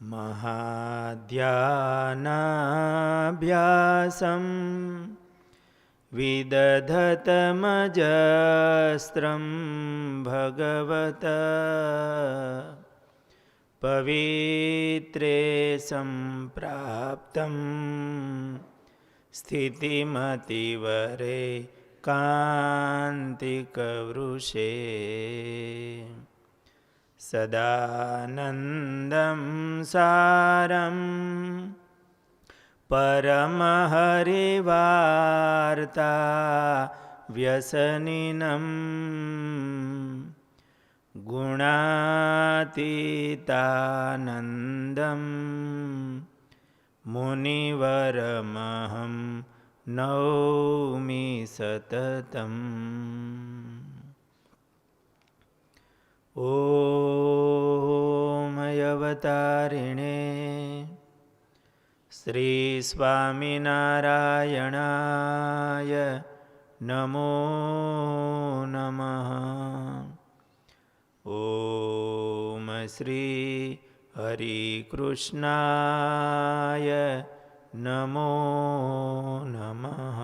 महाध्यानाभ्यासं विदधतमजस्त्रं भगवत पवित्रे सम्प्राप्तं स्थितिमतिवरे कान्तिकवृषे सदानन्दं सारं परमहरिवार्ता व्यसनिनं गुणातीतानन्दं मुनिवरमहं नौमि सततम्। ॐ अवतारिणे श्री स्वामिनारायणाय नमो नमः। ॐ श्री हरिकृष्णाय नमो नमः।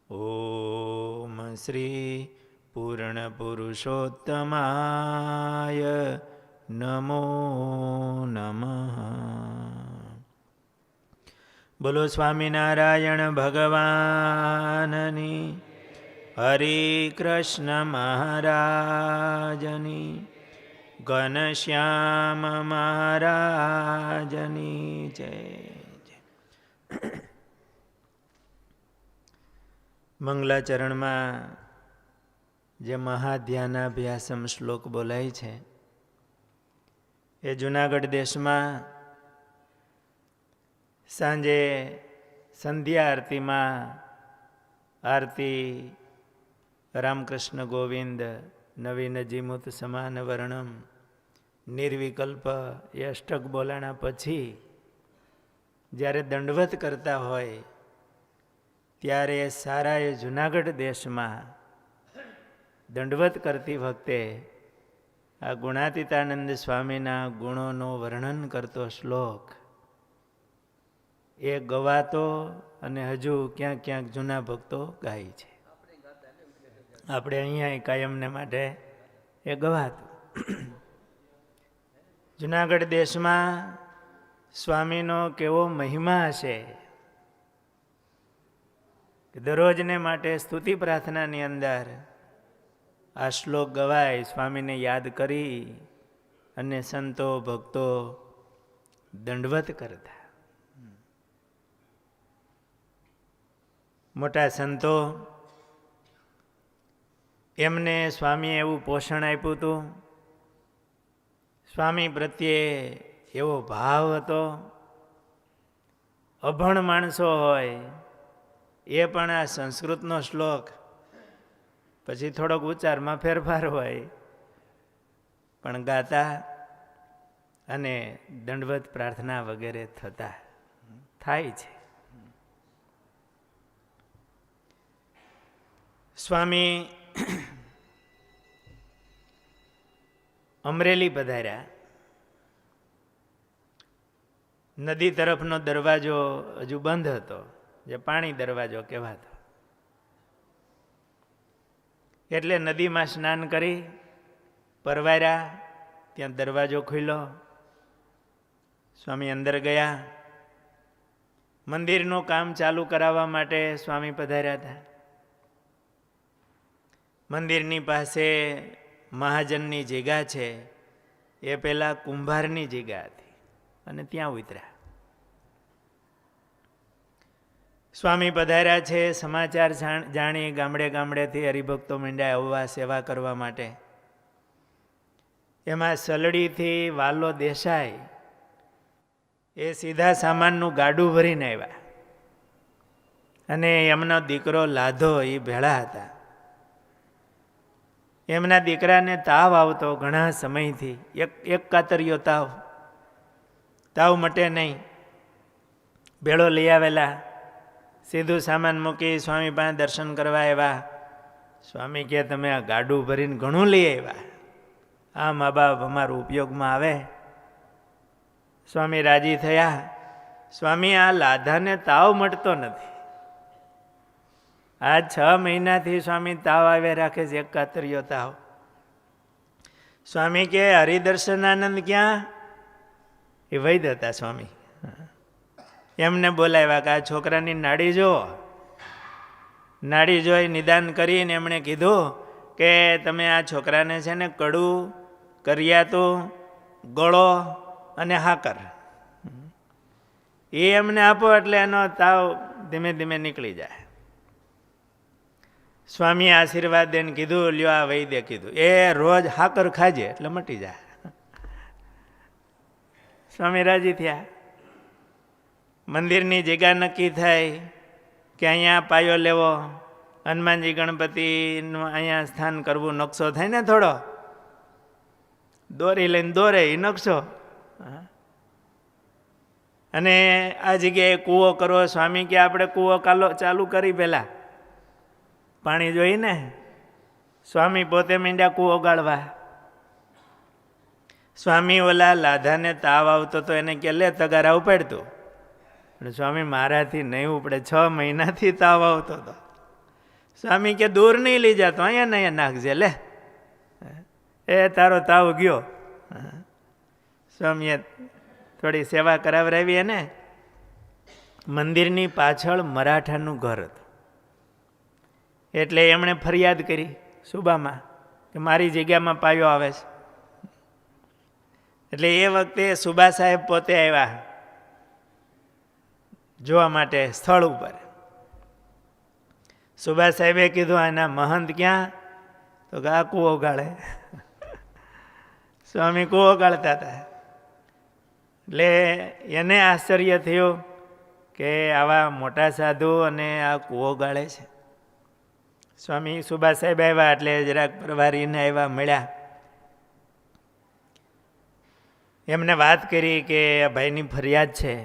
ॐ श्री पूर्णपुरुषोत्तमाय नमो नमः। बोलो स्वामिनारायण भगवाननी, हरे कृष्ण महाराजनी, घनश्याम महाराजनी जय जय। मंगलाचरण में જે મહાધ્યાનાભ્યાસમ શ્લોક બોલાય છે એ જૂનાગઢ દેશમાં સાંજે સંધ્યા આરતીમાં આરતી રામકૃષ્ણ ગોવિંદ નવીન જીમુત સમાન વર્ણમ નિર્વિકલ્પ એ અષ્ટક બોલાણા પછી જ્યારે દંડવત કરતા હોય ત્યારે સારા એ જૂનાગઢ દેશમાં દંડવત કરતી વખતે આ ગુણાતીતાનંદ સ્વામીના ગુણોનું વર્ણન કરતો શ્લોક એ ગવાતો અને હજુ ક્યાંક ક્યાંક જૂના ભક્તો ગાય છે. આપણે અહીંયા કાયમને માટે એ ગવાતું. જૂનાગઢ દેશમાં સ્વામીનો કેવો મહિમા હશે કે દરરોજને માટે સ્તુતિ પ્રાર્થનાની અંદર આ શ્લોક ગવાય, સ્વામીને યાદ કરી અને સંતો ભક્તો દંડવત કરતા. મોટા સંતો એમને સ્વામીએ એવું પોષણ આપ્યું હતું, સ્વામી પ્રત્યે એવો ભાવ હતો. અભણ માણસો હોય એ પણ આ સંસ્કૃતનો શ્લોક પછી થોડોક ઉચ્ચારમાં ફેરફાર હોય પણ ગાતા અને દંડવત પ્રાર્થના વગેરે થતા થાય છે. સ્વામી અમરેલી પધાર્યા. નદી તરફનો દરવાજો હજુ બંધ હતો, જે પાણી દરવાજો કહેવાતો. એટલે નદીમાં સ્નાન કરી પરવાર્યા. ત્યાં દરવાજો ખુલ્યો, સ્વામી અંદર ગયા. મંદિરનું કામ ચાલુ કરાવવા માટે સ્વામી પધાર્યા હતા. મંદિરની પાસે મહાજનની જગ્યા છે, એ પહેલાં કુંભારની જગ્યા હતી અને ત્યાં ઉતર્યા. સ્વામી પધાર્યા છે, સમાચાર જાણી ગામડે ગામડેથી હરિભક્તો મંડ્યા આવવા સેવા કરવા માટે. એમાં સલડીથી વાલો દેસાઈ એ સીધા સામાનનું ગાડું ભરીને આવ્યા અને એમનો દીકરો લાધો એ ભેળા હતા. એમના દીકરાને તાવ આવતો ઘણા સમયથી, એક કાતરિયો તાવ મટે નહીં. ભેળો લઈ આવેલા, સીધું સામાન મૂકી સ્વામી પાસે દર્શન કરવા આવ્યા. સ્વામી કહે તમે આ ગાડું ભરીને ઘણું લઈ આવ્યા, આ મા બાપ અમારો ઉપયોગમાં આવે સ્વામી રાજી થયા. સ્વામી, આ લાધાને તાવ મટતો નથી. આ 6 મહિનાથી સ્વામી તાવ આવ્યા રાખે છે, એકાતરીયો તાવ. સ્વામી કે હરિદર્શનાનંદ ક્યાં? એ વૈદ હતા સ્વામી. એમને બોલાવ્યા કે આ છોકરાની નાડી જો. નાડી જોઈ નિદાન કરીને એમણે કીધું કે તમે આ છોકરાને છે ને કડું, કરિયાતું, ગળો અને હાકર એ એમને આપો એટલે એનો તાવ ધીમે ધીમે નીકળી જાય. સ્વામીએ આશીર્વાદ દઈને કીધું, લ્યો આ વૈદ્ય કીધું એ રોજ હાકર ખાજે એટલે મટી જાય. સ્વામી રાજી થયા. મંદિરની જગ્યા નક્કી થાય કે અહીંયા પાયો લેવો, હનુમાનજી ગણપતિનું અહીંયા સ્થાન કરવું. નકશો થાય ને થોડો, દોરી લઈને દોરે એ નકશો. અને આ જગ્યાએ કૂવો કરવો. સ્વામી કે આપણે કૂવો ચાલુ કરી પહેલાં પાણી જોઈને. સ્વામી પોતે મીંડ્યા કૂવો ગાળવા. સ્વામી ઓલા લાધાને તાવ આવતો તો એને કે લે તગારા ઉપાડતું. સ્વામી મારાથી નહીં ઉપડે, 6 મહિનાથી તાવ આવતો હતો. સ્વામી કે દૂર નહીં લઈ જતો, અહીંયા ને અહીંયા નાખજે લે, એ તારો તાવ ગયો. સ્વામીએ થોડી સેવા કરાવરાવી. એને મંદિરની પાછળ મરાઠાનું ઘર હતું, એટલે એમણે ફરિયાદ કરી સુબામાં કે મારી જગ્યામાં પાયો આવે છે. એટલે એ વખતે સુબા સાહેબ પોતે આવ્યા જોવા માટે સ્થળ ઉપર. સુબા સાહેબે કીધું આના મહંત ક્યાં? તો કે આ કૂવો ગાળે. સ્વામી કૂવો ગાળતા હતા. એટલે એને આશ્ચર્ય થયું કે આવા મોટા સાધુ અને આ કૂવો ગાળે છે. સ્વામી સુબા સાહેબ આવ્યા એટલે જરાક પરવારીને આવ્યા, મળ્યા. એમને વાત કરી કે આ ભાઈની ફરિયાદ છે.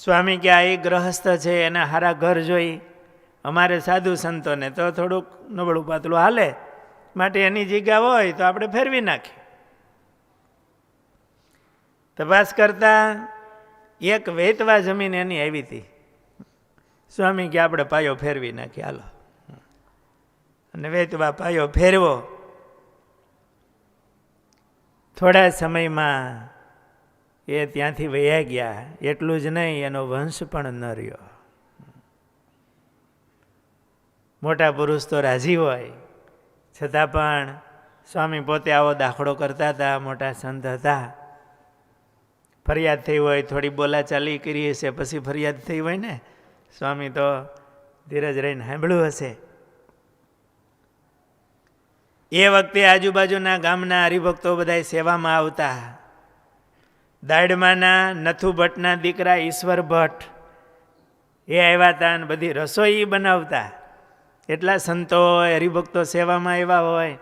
સ્વામી કે આ એ ગ્રહસ્થ છે, એને સારા ઘર જોઈ. અમારે સાધુ સંતોને તો થોડુંક નબળું પાતળું હાલે, માટે એની જગ્યા હોય તો આપણે ફેરવી નાખીએ. તપાસ કરતા એક વેતવા જમીન એની આવી હતી. સ્વામી કે આપણે પાયો ફેરવી નાખીએ, હાલો. અને વેતવા પાયો ફેરવો. થોડા સમયમાં એ ત્યાંથી વયા ગયા. એટલું જ નહીં, એનો વંશ પણ ન રહ્યો. મોટા પુરુષ તો રાજી હોય, છતાં પણ સ્વામી પોતે આવો દાખલો કરતા હતા. મોટા સંત હતા. ફરિયાદ થઈ હોય, થોડી બોલાચાલી કરી હશે, પછી ફરિયાદ થઈ હોય ને, સ્વામી તો ધીરજ રહીને સાંભળ્યું હશે. એ વખતે આજુબાજુના ગામના હરિભક્તો બધા સેવામાં આવતા. દાડમાના નથુ ભટ્ટના દીકરા ઈશ્વર ભટ્ટ એ આવ્યા હતા અને બધી રસોઈ બનાવતા. એટલા સંતો હરિભક્તો સેવામાં આવ્યા હોય,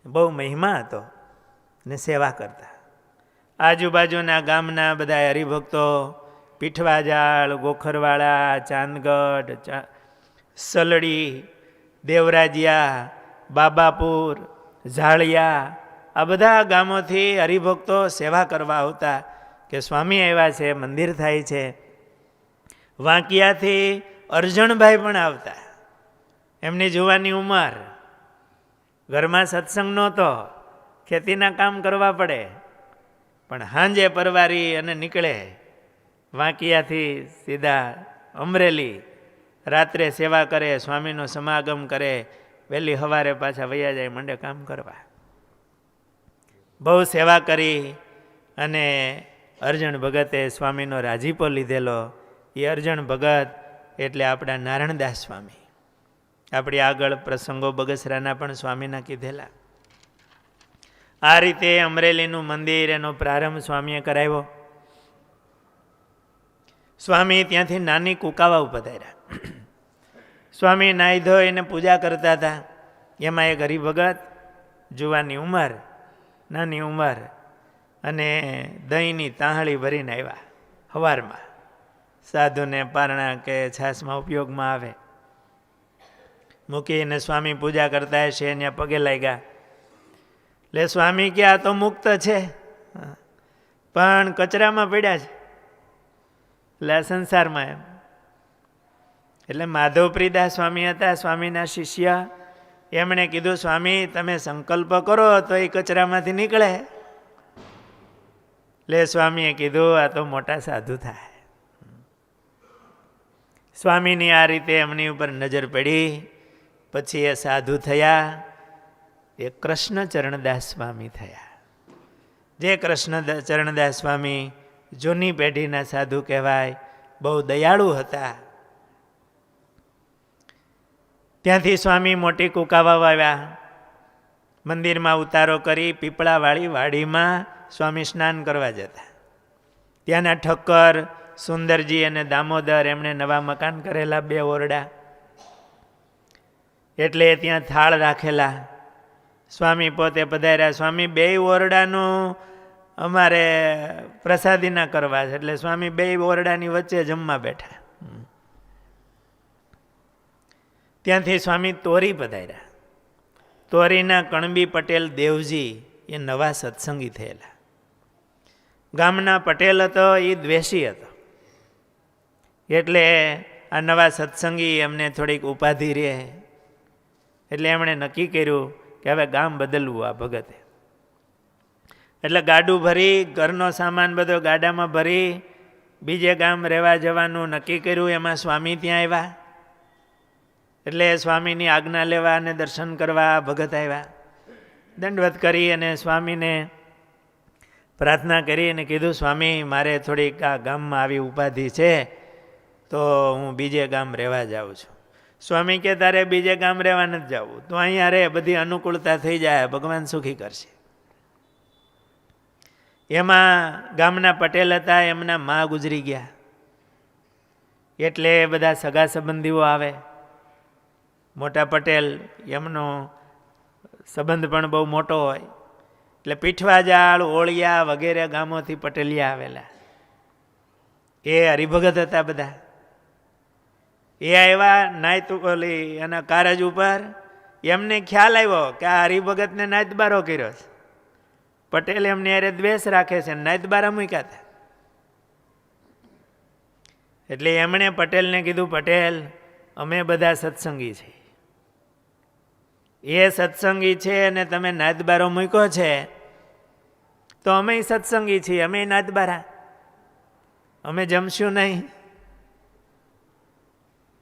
બહુ મહિમા હતો ને સેવા કરતા. આજુબાજુના ગામના બધા હરિભક્તો પીઠવાજાળ, ગોખરવાળા, ચાંદગઢ, સલડી, દેવરાજિયા, બાબાપુર, ઝાળિયા, આ બધા ગામોથી હરિભક્તો સેવા કરવા આવતા કે સ્વામી આવ્યા છે, મંદિર થાય છે. વાંકિયાથી અરજણભાઈ પણ આવતા. એમની જુવાની ઉંમર, ઘરમાં સત્સંગ નહોતો, ખેતીના કામ કરવા પડે, પણ સાંજે પરવારી અને નીકળે વાંકિયાથી સીધા અમરેલી. રાત્રે સેવા કરે, સ્વામીનો સમાગમ કરે, વહેલી સવારે પાછા વયા જાય, મંડે કામ કરવા. બહુ સેવા કરી અને અરજણ ભગતે સ્વામીનો રાજીપો લીધેલો. એ અરજણ ભગત એટલે આપણા નારણદાસ સ્વામી. આપણી આગળ પ્રસંગો બગસરાના પણ સ્વામીના કીધેલા. આ રીતે અમરેલીનું મંદિર, એનો પ્રારંભ સ્વામીએ કરાવ્યો. સ્વામી ત્યાંથી નાની કુકાવા પધાર્યા. સ્વામી નાહી ધોઈને પૂજા કરતા હતા. એમાં એક હરિભગત, જુવાની ઉંમર, નાની ઉંમર, અને દહીંની તાહળી ભરીને આવ્યા સવારમાં. સાધુને પારણા કે છાશમાં ઉપયોગમાં આવે. મૂકીને સ્વામી પૂજા કરતા હશે, એને પગે લાગ્યા. એટલે સ્વામી કે આ તો મુક્ત છે. પણ કચરામાં પડ્યા છે, એટલે આ સંસારમાં એમ. એટલે માધવપ્રીદાસ સ્વામી હતા, સ્વામીના શિષ્ય. એમણે કીધું, સ્વામી તમે સંકલ્પ કરો તો એ કચરામાંથી નીકળે. એટલે સ્વામીએ કીધું, આ તો મોટા સાધુ થાય. સ્વામીની આ રીતે એમની ઉપર નજર પડી. પછી એ સાધુ થયા, એ કૃષ્ણ ચરણદાસ સ્વામી થયા. જે કૃષ્ણ ચરણદાસ સ્વામી જૂની પેઢીના સાધુ કહેવાય, બહુ દયાળુ હતા. ત્યાંથી સ્વામી મોટી કુકાવા આવ્યા. મંદિરમાં ઉતારો કરી પીપળાવાળી વાડીમાં સ્વામી સ્નાન કરવા જતા. ત્યાંના ઠક્કર સુંદરજી અને દામોદર એમણે નવા મકાન કરેલા, 2 ઓરડા. એટલે ત્યાં થાળ રાખેલા. સ્વામી પોતે પધાર્યા. સ્વામી 2 ઓરડાનું અમારે પ્રસાદીના કરવા છે, એટલે સ્વામી 2 ઓરડાની વચ્ચે જમવા બેઠા. ત્યાંથી સ્વામી તોરી પધાર્યા. તોરીના કણબી પટેલ દેવજી એ નવા સત્સંગી થયેલા. ગામના પટેલ હતો એ દ્વેષી હતો. એટલે આ નવા સત્સંગી એમને થોડીક ઉપાધિ રહે. એટલે એમણે નક્કી કર્યું કે હવે ગામ બદલવું આ ભગતે. એટલે ગાડું ભરી, ઘરનો સામાન બધો ગાડામાં ભરી બીજે ગામ રહેવા જવાનું નક્કી કર્યું. એમાં સ્વામી ત્યાં આવ્યા. એટલે સ્વામીની આજ્ઞા લેવા અને દર્શન કરવા ભગત આવ્યા. દંડવત કરી અને સ્વામીને પ્રાર્થના કરી અને કીધું, સ્વામી મારે થોડીક આ ગામમાં આવી ઉપાધિ છે, તો હું બીજે ગામ રહેવા જાઉં છું. સ્વામી કે તારે બીજે ગામ રહેવા નથી જવું, તો અહીંયા રહે, બધી અનુકૂળતા થઈ જાય, ભગવાન સુખી કરશે. એમાં ગામના પટેલ હતા, એમના મા ગુજરી ગયા. એટલે બધા સગા સંબંધીઓ આવે. મોટા પટેલ એમનો સંબંધ પણ બહુ મોટો હોય. એટલે પીઠવાજાળ, ઓળિયા વગેરે ગામોથી પટેલિયા આવેલા. એ હરિભગત હતા બધા. એ આવ્યા નાયત ઓલી એના કારજ ઉપર. એમને ખ્યાલ આવ્યો કે આ હરિભગતને નાયતબારો કર્યો છે. પટેલ એમને અરે દ્વેષ રાખે છે, નાયતબારા મૂક્યા હતા. એટલે એમણે પટેલને કીધું, પટેલ અમે બધા સત્સંગી છીએ. એ સત્સંગી છે અને તમે નાયતબારો મૂક્યો છે, તો અમે સત્સંગી છીએ, અમે નાયતબારા, અમે જમશું નહીં.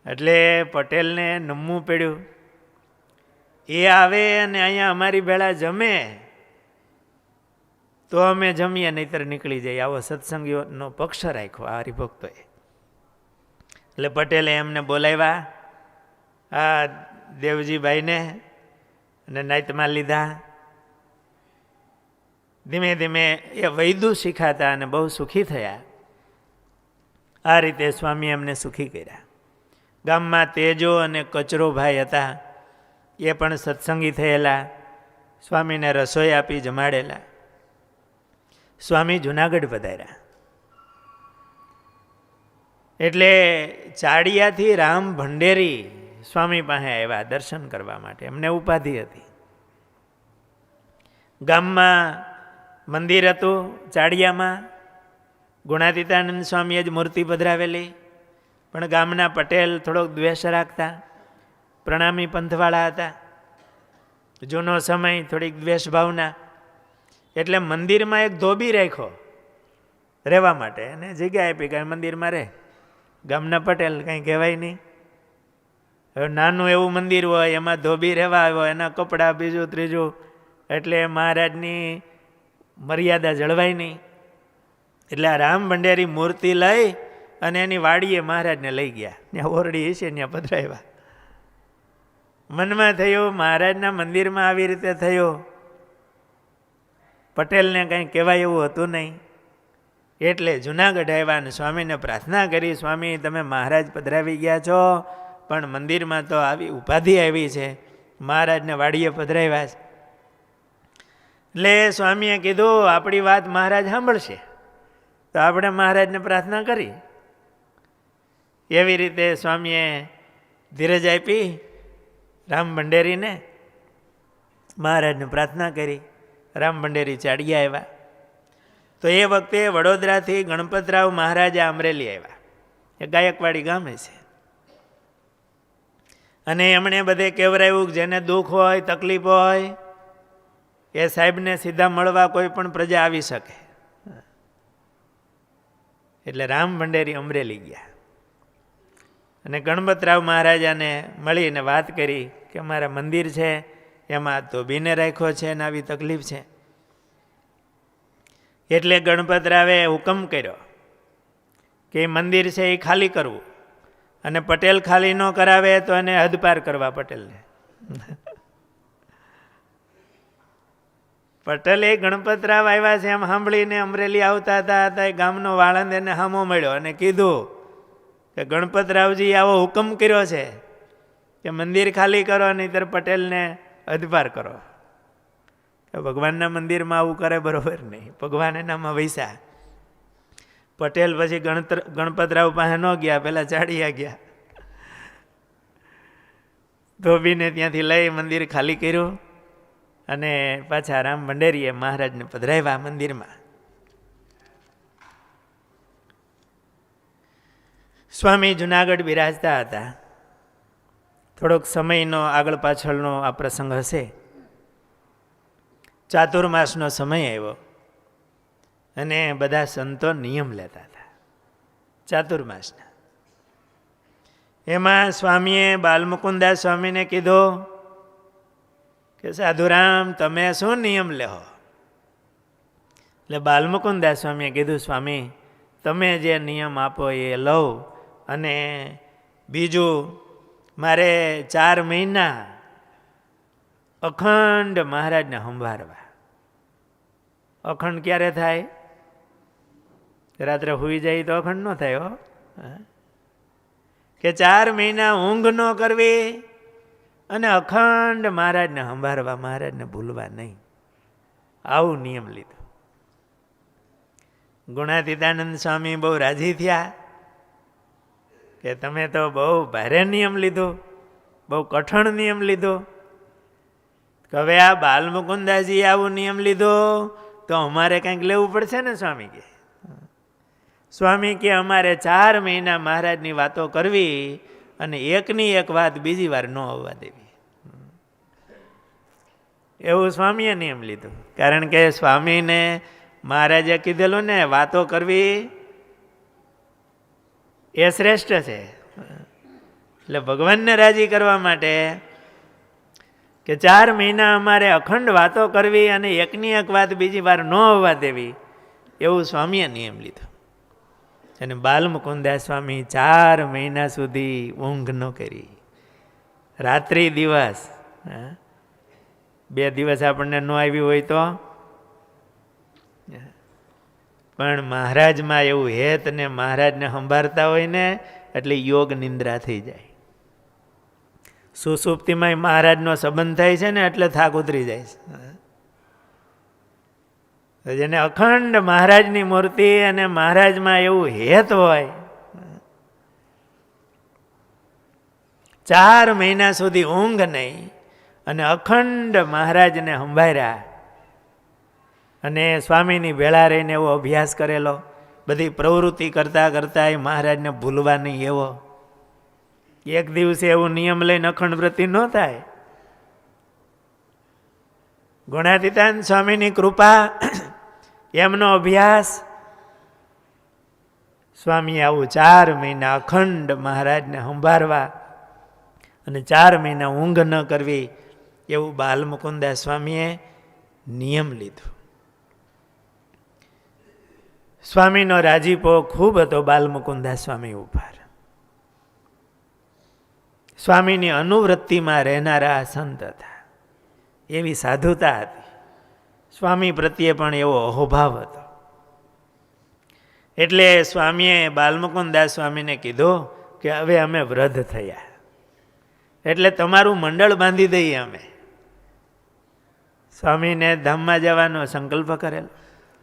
એટલે પટેલને નમવું પડ્યું. એ આવે અને અહીંયા અમારી ભેળા જમે તો અમે જમીએ, નહીતર નીકળી જઈએ. આવો સત્સંગીઓનો પક્ષ રાખ્યો આ હરિભક્તોએ. એટલે પટેલે એમને બોલાવ્યા, આ દેવજીભાઈને, અને નાયતમાં લીધા. ધીમે ધીમે એ વૈદું શીખાતા અને બહુ સુખી થયા. આ રીતે સ્વામી એમને સુખી કર્યા. ગામમાં તેજો અને કચરો ભાઈ હતા, એ પણ સત્સંગી થયેલા. સ્વામીને રસોઈ આપી જમાડેલા. સ્વામી જુનાગઢ પધાર્યા. એટલે ચાડિયાથી રામ ભંડેરી સ્વામી પાસે આવ્યા દર્શન કરવા માટે. એમને ઉપાધિ હતી. ગામમાં મંદિર હતું ચાડિયામાં, ગુણાતીતાનંદ સ્વામીએ જ મૂર્તિ પધરાવેલી. પણ ગામના પટેલ થોડોક દ્વેષ રાખતા, પ્રણામી પંથવાળા હતા. જૂનો સમય, થોડીક દ્વેષ ભાવના. એટલે મંદિરમાં એક ધોબી રાખ્યો રહેવા માટે, અને જગ્યા આપી કાંઈ મંદિરમાં રહે. ગામના પટેલ કંઈ કહેવાય નહીં. હવે નાનું એવું મંદિર હોય, એમાં ધોબી રહેવા આવ્યો, એના કપડાં બીજું ત્રીજું, એટલે મહારાજની મર્યાદા જળવાય નહીં. એટલે આ રામ ભંડેરી મૂર્તિ લઈ અને એની વાડીએ મહારાજને લઈ ગયા. ત્યાં ઓરડી છે, ત્યાં પધરાવ્યા. મનમાં થયું મહારાજના મંદિરમાં આવી રીતે થયું. પટેલને કંઈ કહેવાય એવું હતું નહીં. એટલે જુનાગઢ આવ્યા અને સ્વામીને પ્રાર્થના કરી, સ્વામી તમે મહારાજ પધરાવી ગયા છો, પણ મંદિરમાં તો આવી ઉપાધિ આવી છે, મહારાજને વાડીએ પધરાવ્યા છે. એટલે સ્વામીએ કીધું આપણી વાત મહારાજ સાંભળશે, તો આપણે મહારાજને પ્રાર્થના કરી. એવી રીતે સ્વામીએ ધીરજ આપી રામ ભંડેરીને, મહારાજને પ્રાર્થના કરી. રામ ભંડેરી ચાડિયા આવ્યા. તો એ વખતે વડોદરાથી ગણપતરાવ મહારાજા અમરેલી આવ્યા, એ ગાયકવાડી ગામે છે. અને એમણે બધે કહેવરાયું કે જેને દુઃખ હોય, તકલીફ હોય, એ સાહેબને સીધા મળવા કોઈ પણ પ્રજા આવી શકે. એટલે રામ ભંડેરી અમરેલી ગયા અને ગણપતરાવ મહારાજાને મળીને વાત કરી કે અમારા મંદિર છે એમાં ધોબીને રાખ્યો છે અને આવી તકલીફ છે. એટલે ગણપતરાવે હુકમ કર્યો કે એ મંદિર છે એ ખાલી કરવું, અને પટેલ ખાલી ન કરાવે તો એને હદપાર કરવા પટેલને. પટેલે ગણપતરાવ આવ્યા છે એમ સાંભળીને અમરેલી આવતા હતા એ ગામનો વાળંદ એને હામો મળ્યો અને કીધું કે ગણપતરાવજી આવો હુકમ કર્યો છે કે મંદિર ખાલી કરો, નહીંતર પટેલને હદપાર કરો. કે ભગવાનના મંદિરમાં આવું કરે બરોબર નહીં, ભગવાન એનામાં વૈસા. પટેલ પછી ગણપતરાવ પાસે ન ગયા, પેલા ચાડિયા ગયા. ધોબીને ત્યાંથી લઈ મંદિર ખાલી કર્યું અને પાછા રામ ભંડેરીએ મહારાજને પધરાવ્યા મંદિરમાં. સ્વામી જુનાગઢ બિરાજતા હતા. થોડોક સમયનો આગળ પાછળનો આ પ્રસંગ હશે. ચાતુર્માસનો સમય આવ્યો અને બધા સંતો નિયમ લેતા હતા ચાતુર્માસના. એમાં સ્વામીએ બાલમુકુદાસ સ્વામીને કીધું કે સાધુરામ તમે શું નિયમ લેહો? એટલે બાલમુકુદાસ સ્વામીએ કીધું સ્વામી તમે જે નિયમ આપો એ લઉં, અને બીજું મારે 4 મહિના અખંડ મહારાજને સંભાળવા. અખંડ ક્યારે થાય? રાત્રે હુઈ જાય તો અખંડ ન થાય હો. કે 4 મહિના ઊંઘ ન કરવી અને અખંડ મહારાજને સંભાળવા, મહારાજને ભૂલવા નહીં. આવું નિયમ લીધો. ગુણાતીતાનંદ સ્વામી બહુ રાજી થયા કે તમે તો બહુ ભારે નિયમ લીધો, બહુ કઠણ નિયમ લીધો. હવે આ બાલમુકુદાસજી આવું નિયમ લીધો તો અમારે કંઈક લેવું પડશે ને સ્વામી કે. સ્વામી કે અમારે 4 મહિના મહારાજની વાતો કરવી અને એકની એક વાત બીજી વાર ન આવવા દેવી. એવું સ્વામીએ નિયમ લીધું. કારણ કે સ્વામીને મહારાજે કીધેલું ને, વાતો કરવી એ શ્રેષ્ઠ છે. એટલે ભગવાનને રાજી કરવા માટે કે 4 મહિના અમારે અખંડ વાતો કરવી અને એકની એક વાત બીજી વાર ન આવવા દેવી, એવું સ્વામીએ નિયમ લીધો. અને બાલમુકુદાસ સ્વામી 4 મહિના સુધી ઊંઘ ન કરી, રાત્રિ દિવસ. 2 દિવસ આપણને ન આવી હોય તો પણ મહારાજમાં એવું હેત ને મહારાજને સંભાળતા હોય ને એટલે યોગ નિંદ્રા થઈ જાય. સુસુપ્તિમાં મહારાજનો સંબંધ થાય છે ને એટલે થાક ઉતરી જાય છે. જેને અખંડ મહારાજની મૂર્તિ અને મહારાજમાં એવું હેત હોય, 4 મહિના સુધી ઊંઘ નહીં અને અખંડ મહારાજને સંભાળ્યા. અને સ્વામીની ભેળા રહીને એવો અભ્યાસ કરેલો, બધી પ્રવૃત્તિ કરતાં કરતાં એ મહારાજને ભૂલવા નહીં એવો. એક દિવસે એવું નિયમ લઈને અખંડ વૃત્તિ ન થાય. ગુણાતીતાનંદ સ્વામીની કૃપા, એમનો અભ્યાસ. સ્વામી આવું 4 મહિના અખંડ મહારાજને સંભાળવા અને 4 મહિના ઊંઘ ન કરવી, એવું બાલમુકુદાસ સ્વામીએ નિયમ લીધો. સ્વામીનો રાજીપો ખૂબ હતો બાલમુકુદાસ સ્વામી ઉપર. સ્વામીની અનુવૃત્તિમાં રહેનારા સંત હતા, એવી સાધુતા હતી. સ્વામી પ્રત્યે પણ એવો અહોભાવ હતો. એટલે સ્વામીએ બાલમુકુદાસ સ્વામીને કીધું કે હવે અમે વૃદ્ધ થયા, એટલે તમારું મંડળ બાંધી દઈએ અમે. સ્વામીને ધામમાં જવાનો સંકલ્પ કરેલો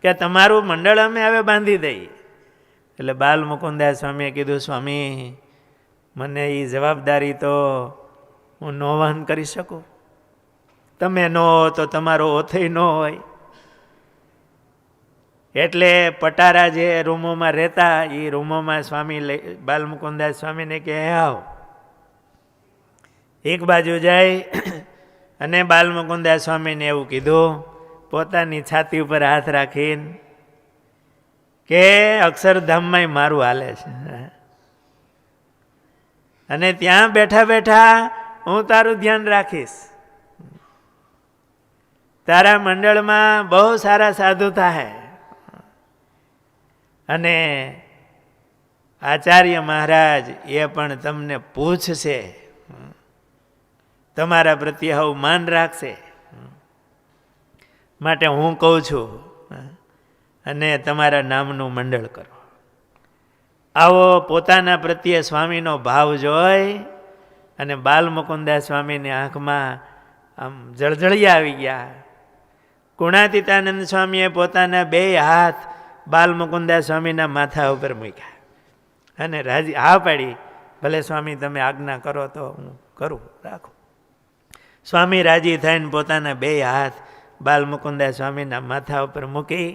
કે તમારું મંડળ અમે હવે બાંધી દઈએ. એટલે બાલમુકુદાસ સ્વામીએ કીધું સ્વામી મને એ જવાબદારી તો હું ન વહન કરી શકું. તમે ન હો તો તમારો ઓથઈ ન હોય. એટલે પટારા જે રૂમોમાં રહેતા એ રૂમોમાં સ્વામી બાલમુકુદાસ સ્વામીને કે આવ. એક બાજુ જાય અને બાલમુકુદાસ સ્વામીને એવું કીધું, પોતાની છાતી ઉપર હાથ રાખીને કે અક્ષરધામમાં મારું હાલે છે, અને ત્યાં બેઠા બેઠા હું તારું ધ્યાન રાખીશ. તારા મંડળમાં બહુ સારા સાધુ થાય, અને આચાર્ય મહારાજ એ પણ તમને પૂછશે, તમારા પ્રત્યે હવ માન રાખશે. માટે હું કહું છું, અને તમારા નામનું મંડળ કરો. આવો પોતાના પ્રત્યે સ્વામીનો ભાવ જોઈ અને બાલમુકુદાસ સ્વામીની આંખમાં આમ જળજળિયા આવી ગયા. ગુણાતીતાનંદ સ્વામીએ પોતાના 2 હાથ બાલમુકુદાસ સ્વામીના માથા ઉપર મૂક્યા અને રાજી હા પાડી, ભલે સ્વામી તમે આજ્ઞા કરો તો હું કરું, રાખો. સ્વામી રાજી થઈને પોતાના 2 હાથ બાલમુકુદાસ સ્વામીના માથા ઉપર મૂકી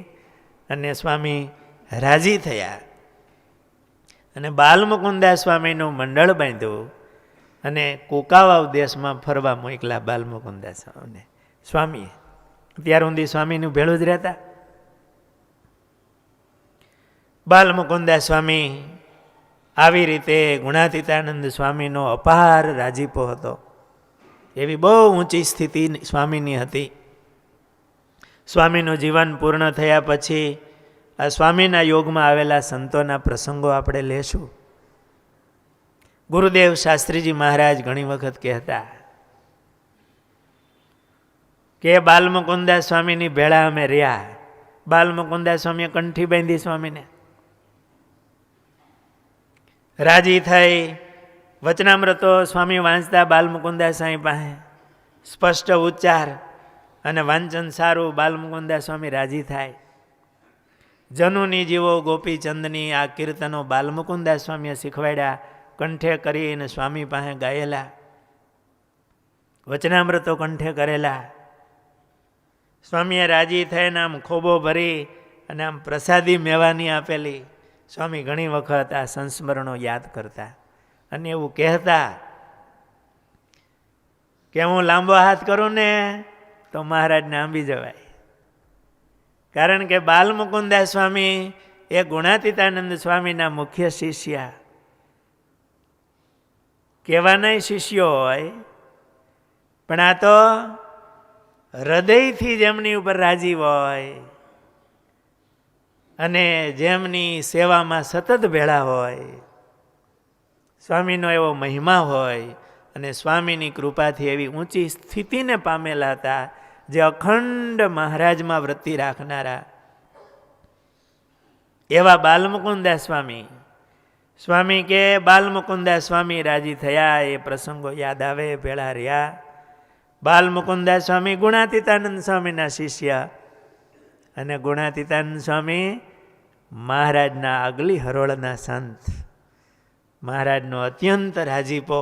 અને સ્વામી રાજી થયા અને બાલમુકુદાસ સ્વામીનું મંડળ બાંધ્યું અને કુકાવાવ દેશમાં ફરવા મોકલા બાલમુકુદાસ સ્વામીએ. ત્યાર સુધી સ્વામીનું ભેળું જ રહેતા. બાલમુકુદાસ સ્વામી આવી રીતે ગુણાતીતાનંદ સ્વામીનો અપાર રાજીપો હતો. એવી બહુ ઊંચી સ્થિતિ સ્વામીની હતી. સ્વામીનું જીવન પૂર્ણ થયા પછી આ સ્વામીના યોગમાં આવેલા સંતોના પ્રસંગો આપણે લેશું. ગુરુદેવ શાસ્ત્રીજી મહારાજ ઘણી વખત કહેતા કે બાલમુકુદાસ સ્વામીની ભેળા અમે રહ્યા. બાલમુકુદાસ સ્વામીએ કંઠી બાંધી સ્વામીને. રાજી થઈ વચનામૃતો સ્વામી વાંચતા બાલમુકુદાસ સ્વામી પાસે, સ્પષ્ટ ઉચ્ચાર અને વાંચન સારું. બાલમુકુદાસ સ્વામી રાજી થાય. જનુની જીવો ગોપીચંદની આ કીર્તનો બાલમુકુદાસ સ્વામીએ શીખવાડ્યા, કંઠે કરીને સ્વામી પાસે ગાયેલા. વચનામૃતો કંઠે કરેલા. સ્વામીએ રાજી થઈને આમ ખોબો ભરી અને આમ પ્રસાદી મેવાની આપેલી. સ્વામી ઘણી વખત આ સંસ્મરણો યાદ કરતા અને એવું કહેતા કે હું લાંબો હાથ કરું ને તો મહારાજને આંબી જવાય. કારણ કે બાલમુકુદાસ સ્વામી એ ગુણાતીતાનંદ સ્વામીના મુખ્ય શિષ્ય, કહેવાના શિષ્યો હોય, પણ આ તો હૃદયથી જેમની ઉપર રાજી હોય અને જેમની સેવામાં સતત ભેળા હોય, સ્વામીનો એવો મહિમા હોય અને સ્વામીની કૃપાથી એવી ઊંચી સ્થિતિને પામેલા હતા, જે અખંડ મહારાજમાં વૃત્તિ રાખનારા એવા બાલમુકુદાસ સ્વામી. સ્વામી કે બાલમુકુદાસ સ્વામી રાજી થયા, એ પ્રસંગો યાદ આવે, ભેળા રહ્યા. બાલમુકુદાસ સ્વામી ગુણાતીતાનંદ સ્વામીના શિષ્ય, અને ગુણાતીતાનંદ સ્વામી મહારાજના આગલી હરોળના સંત. મહારાજનો અત્યંત રાજીપો,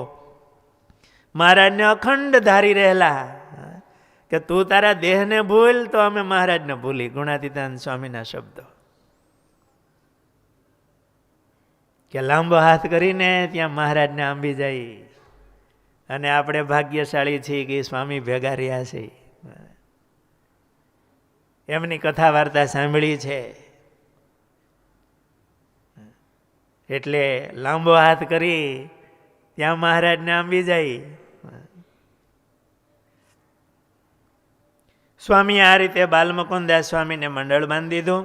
મહારાજને અખંડ ધારી રહેલા કે તું તારા દેહને ભૂલ તો અમે મહારાજને ભૂલી. ગુણાતીતાનંદ સ્વામીના શબ્દો કે લાંબો હાથ કરીને ત્યાં મહારાજને આંબી જાય. અને આપણે ભાગ્યશાળી છીએ કે સ્વામી ભેગા રહ્યા છે. એમની કથા વાર્તા સાંભળી છે, એટલે લાંબો હાથ કરી ત્યાં મહારાજને આંબી જાય. સ્વામી આ રીતે બાલમુકુદાસ સ્વામીને મંડળ બાંધી દીધું.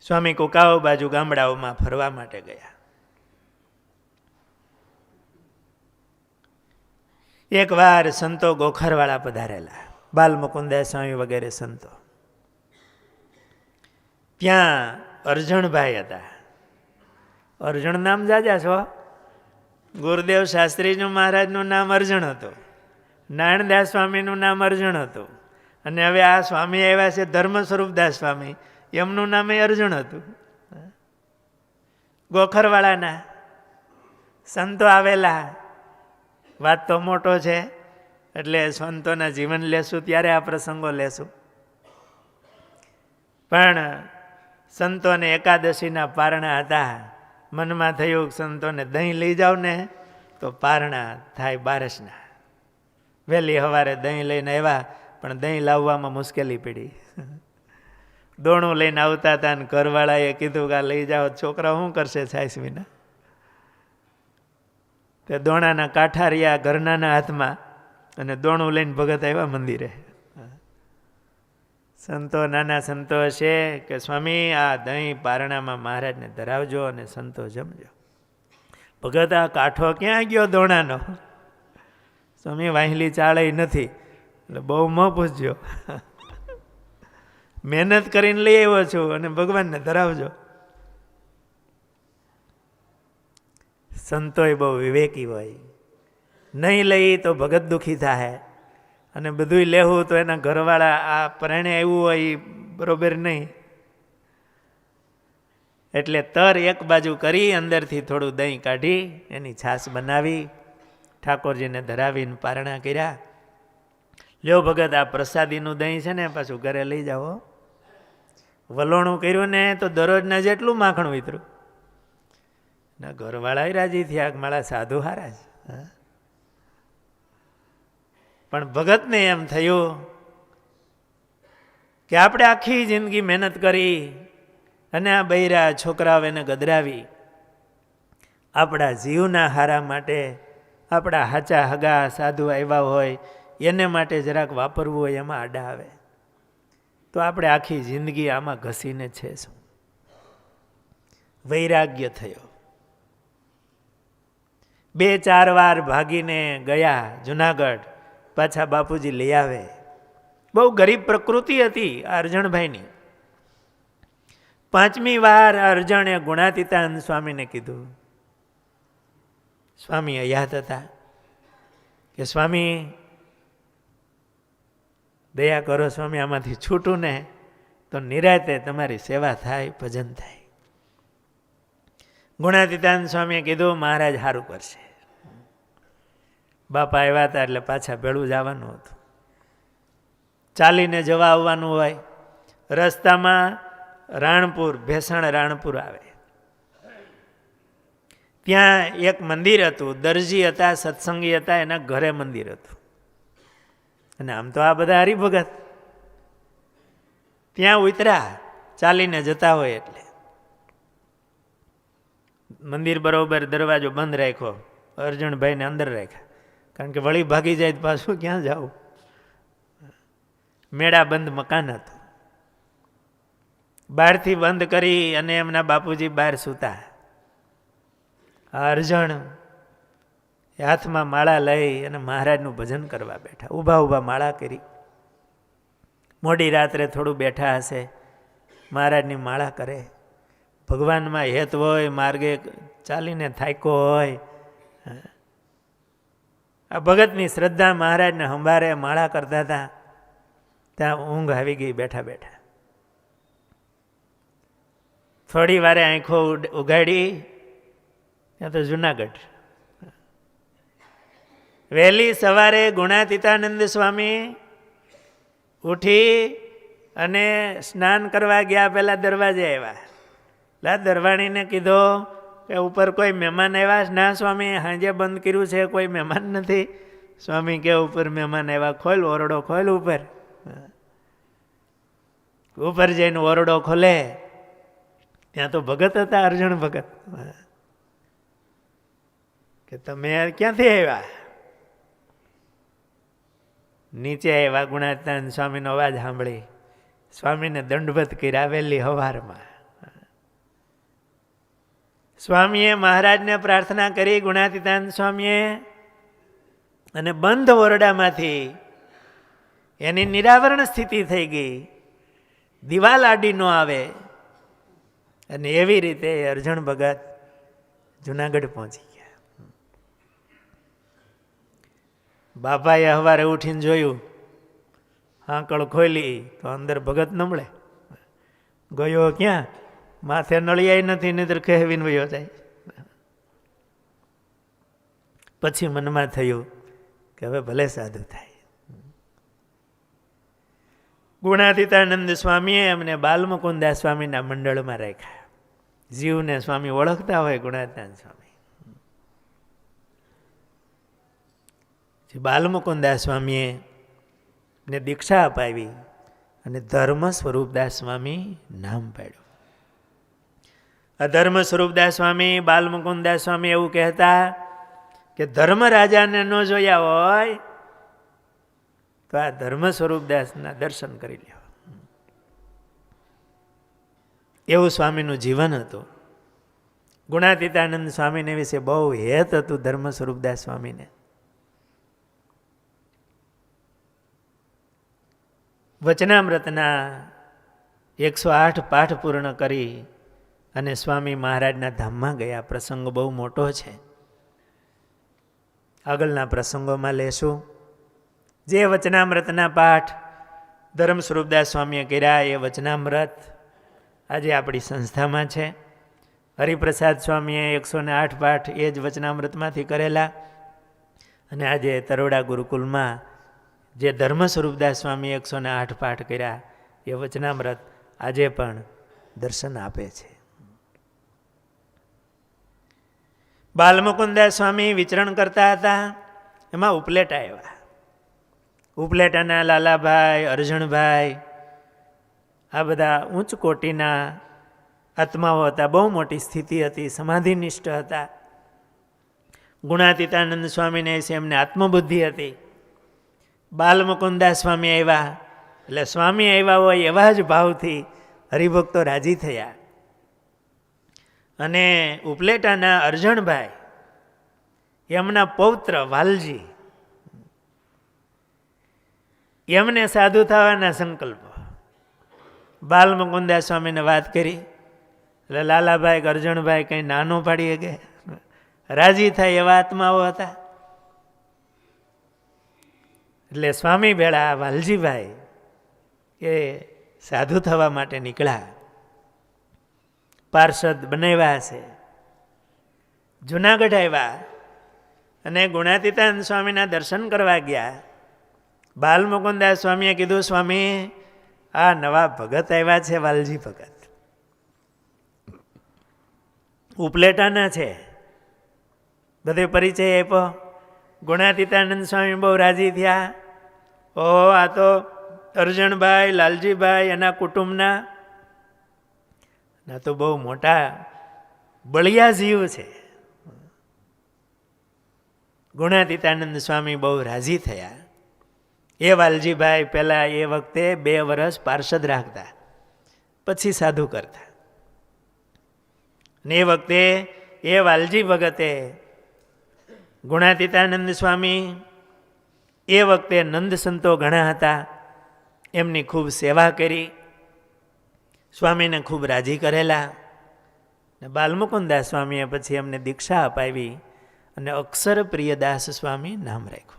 સ્વામી કુકાઓ બાજુ ગામડાઓમાં ફરવા માટે ગયા. એકવાર સંતો ગોખરવાળા પધારેલા, બાલમુકુદાસ સ્વામી વગેરે સંતો. ત્યાં અરજણભાઈ હતા. અરજણ નામ જાજા છો. ગુરુદેવ શાસ્ત્રીજી મહારાજનું નામ અરજણ હતું, નારાયણદાસ સ્વામીનું નામ અરજણ હતું, અને હવે આ સ્વામી આવ્યા છે ધર્મ સ્વરૂપદાસ સ્વામી, એમનું નામ એ અરજણ હતું. ગોખરવાળાના સંતો આવેલા. વાત તો મોટો છે, એટલે સંતોના જીવન લેશું ત્યારે આ પ્રસંગો લેશું. પણ સંતોને એકાદશીના પારણા હતા. મનમાં થયું સંતોને દહીં લઈ જાવ ને તો પારણા થાય બારસના. વહેલી સવારે દહીં લઈને આવ્યા, પણ દહીં લાવવામાં મુશ્કેલી પડી. દોણું લઈને આવતા હતા ને ઘરવાળાએ કીધું કે આ લઈ જાઓ, છોકરા શું કરશે છાશ વિના. તે દોણાના કાંઠા રહ્યા ઘરનાના હાથમાં, અને દોણું લઈને ભગત આવ્યા મંદિરે. સંતો નાના સંતો છે કે સ્વામી આ દહીં પારણામાં મહારાજને ધરાવજો અને સંતો જમજો. ભગત આ કાંઠો ક્યાં ગયો દોણાનો? સ્વામી વાહિલી ચાળે નથી. એટલે બહુ ન પૂછજો, મહેનત કરીને લઈ આવ્યો છું અને ભગવાનને ધરાવજો. સંતોય બહુ વિવેકી હોય. નહીં લઈ તો ભગત દુઃખી થાય, અને બધું લેવું તો એના ઘરવાળા આ પરણે આવ્યું હોય એ બરોબર નહીં. એટલે તર એક બાજુ કરી અંદરથી થોડું દહીં કાઢી એની છાશ બનાવી ઠાકોરજીને ધરાવીને પારણા કર્યા. લ્યો ભગત આ પ્રસાદીનું દહીં છે ને પાછું ઘરે લઈ જાઓ. વલોણું કર્યું ને તો દરરોજના જેટલું માખણ વિતરું. ના ઘરવાળા રાજી થયા, મારા સાધુ હારા છે. પણ ભગતને એમ થયું કે આપણે આખી જિંદગી મહેનત કરી અને આ બૈરા છોકરાઓ એને ગદરાવી, આપણા જીવના હારા માટે, આપણા હાચા હગા સાધુ આવ્યા હોય એને માટે જરાક વાપરવું હોય એમાં આડા આવે તો આપણે આખી જિંદગી આમાં ઘસીને છે શું. વૈરાગ્ય થયો. 2-4 વાર ભાગીને ગયા જુનાગઢ. પાછા બાપુજી લઈ આવે. બહુ ગરીબ પ્રકૃતિ હતી અરજણભાઈની. 5મી વાર અરજણે ગુણાતીતાનંદ સ્વામીને કીધું. સ્વામી હયાત હતા કે સ્વામી દયા કરો સ્વામી, આમાંથી છૂટું ને તો નિરાતે તમારી સેવા થાય, ભજન થાય. ગુણાતીતાનંદ સ્વામીએ કીધું મહારાજ સારું કરશે. બાપા આવ્યા હતા એટલે પાછા ભેળું જવાનું હતું. ચાલીને જવા આવવાનું હોય. રસ્તામાં રાણપુર, ભેસાણ રાણપુર આવે. ત્યાં એક મંદિર હતું. દરજી હતા, સત્સંગી હતા, એના ઘરે મંદિર હતું. અને આમ તો આ બધા હરિભગત. ત્યાં ઉતર્યા, ચાલીને જતા હોય એટલે. મંદિર બરોબર દરવાજો બંધ રાખ્યો. અરજણભાઈને અંદર રાખ્યા, કારણ કે વળી ભાગી જાય તો પાછું ક્યાં જાવું. મેળા બંધ મકાન હતું. બહારથી બંધ કરી અને એમના બાપુજી બહાર સૂતા. અરજણ હાથમાં માળા લઈ અને મહારાજનું ભજન કરવા બેઠા. ઊભા ઊભા માળા કરી. મોડી રાત્રે થોડું બેઠા હશે, મહારાજની માળા કરે. ભગવાનમાં હેત હોય, માર્ગે ચાલીને થાક્યો હોય. આ ભગતની શ્રદ્ધા મહારાજને સંભારે માળા કરતા હતા. ત્યાં ઊંઘ આવી ગઈ બેઠા બેઠા. થોડી વારે આંખો ઉગાડી, ત્યાં તો જુનાગઢ. વહેલી સવારે ગુણાતીતાનંદ સ્વામી ઉઠી અને સ્નાન કરવા ગયા. પહેલાં દરવાજે આવ્યા. દરવાણીને કીધો કે ઉપર કોઈ મહેમાન આવ્યા? ના સ્વામી, સાંજે બંધ કર્યું છે, કોઈ મહેમાન નથી. સ્વામી કે ઉપર મહેમાન આવ્યા, ખોલ ઓરડો ખોલ. ઉપર જઈને ઓરડો ખોલે. ત્યાં તો ભગત હતા, અરજણ ભગત. કે તમે ક્યાંથી આવ્યા? નીચે આવ્યા. ગુણાતીતાનંદ સ્વામીનો અવાજ સાંભળી સ્વામીને દંડવત કર્યા વહેલી સવારમાં. સ્વામીએ મહારાજને પ્રાર્થના કરી, ગુણાતીતાનંદ સ્વામીએ, અને બંધ ઓરડામાંથી એની નિરાવરણ સ્થિતિ થઈ ગઈ. દિવાલ આડી ન આવે. અને એવી રીતે અરજણ ભગત જુનાગઢ પહોંચી ગયા. બાપાએ સવારે ઉઠીને જોયું, હાંકળ ખોલી તો અંદર ભગત ન મળે. ગયો ક્યાં? માથે નળિયાય નથી, નહીતર કહેવીને વયો જાય. પછી મનમાં થયું કે હવે ભલે સાધુ થાય. ગુણાતીતાનંદ સ્વામીએ એમને બાલમુકુદાસ સ્વામીના મંડળમાં રાખ્યા. જીવને સ્વામી ઓળખતા હોય ગુણાતીતાનંદ સ્વામી. બાલમુકુદાસ સ્વામીએ ને દીક્ષા અપાવી અને ધર્મ સ્વરૂપદાસ સ્વામી નામ પાડ્યું. અધર્મ સ્વરૂપદાસ સ્વામી બાલમુકુદાસ સ્વામી એવું કહેતા કે ધર્મ રાજાને ન જોયા હોય તો આ ધર્મ સ્વરૂપદાસના દર્શન કરી લ્યો. એવું સ્વામીનું જીવન હતું. ગુણાતીતાનંદ સ્વામીને વિશે બહુ હેત હતું ધર્મ સ્વરૂપદાસ સ્વામીને. વચનામૃતના 108 પાઠ પૂર્ણ કરી અને સ્વામી મહારાજના ધામમાં ગયા. પ્રસંગ બહુ મોટો છે, આગળના પ્રસંગોમાં લેશું. જે વચનામૃતના પાઠ ધર્મ સ્વરૂપદાસ સ્વામીએ કર્યા એ વચનામૃત આજે આપણી સંસ્થામાં છે. હરિપ્રસાદ સ્વામીએ 108 પાઠ એ જ વચનામૃતમાંથી કરેલા. અને આજે તરોડા ગુરુકુલમાં જે ધર્મ સ્વરૂપદાસ સ્વામી 108 પાઠ કર્યા એ વચનામૃત આજે પણ દર્શન આપે છે. બાલમુકુદાસ સ્વામી વિચરણ કરતા હતા, એમાં ઉપલેટા આવ્યા. ઉપલેટાના લાલાભાઈ, અરજણભાઈ, આ બધા ઉચ્ચ કોટીના આત્માઓ હતા. બહુ મોટી સ્થિતિ હતી, સમાધિનિષ્ઠ હતા. ગુણાતીતાનંદ સ્વામીને એમને આત્મબુદ્ધિ હતી. બાલમુકુદાસ સ્વામી આવ્યા એટલે સ્વામી આવ્યા હોય એવા જ ભાવથી હરિભક્તો રાજી થયા. અને ઉપલેટાના અરજણભાઈ, એમના પૌત્ર વાલજી, એમને સાધુ થવાના સંકલ્પ. બાલમુકુદાસ સ્વામીને વાત કરી એટલે લાલાભાઈ અરજણભાઈ કંઈ નાનો પાડી શકે, રાજી થાય એવા આત્માઓ હતા. એટલે સ્વામી ભેળા વાલજીભાઈ એ સાધુ થવા માટે નીકળ્યા. પાર્ષદ બનાવ્યા છે. જુનાગઢ આવ્યા અને ગુણાતીતાનંદ સ્વામીના દર્શન કરવા ગયા. બાલમુકુદાસ સ્વામીએ કીધું, સ્વામી આ નવા ભગત આવ્યા છે, વાલજી ભગત, ઉપલેટાના છે. બધે પરિચય આપ્યો. ગુણાતીતાનંદ સ્વામી બહુ રાજી થયા. ઓહો, આ તો અરજણભાઈ, લાલજીભાઈ, એના કુટુંબના ના તો બહુ મોટા બળિયા જીવ છે. ગુણાતીતાનંદ સ્વામી બહુ રાજી થયા. એ વાલજીભાઈ પહેલાં એ વખતે 2 વર્ષ પાર્ષદ રાખતા, પછી સાધુ કરતા. ને એ વખતે એ વાલજી ભગતે ગુણાતીતાનંદ સ્વામી, એ વખતે નંદ સંતો ઘણા હતા, એમની ખૂબ સેવા કરી, સ્વામીને ખૂબ રાજી કરેલા. ને બાલમુકુદાસ સ્વામીએ પછી એમને દીક્ષા અપાવી અને અક્ષર પ્રિયદાસ સ્વામી નામ રાખ્યું.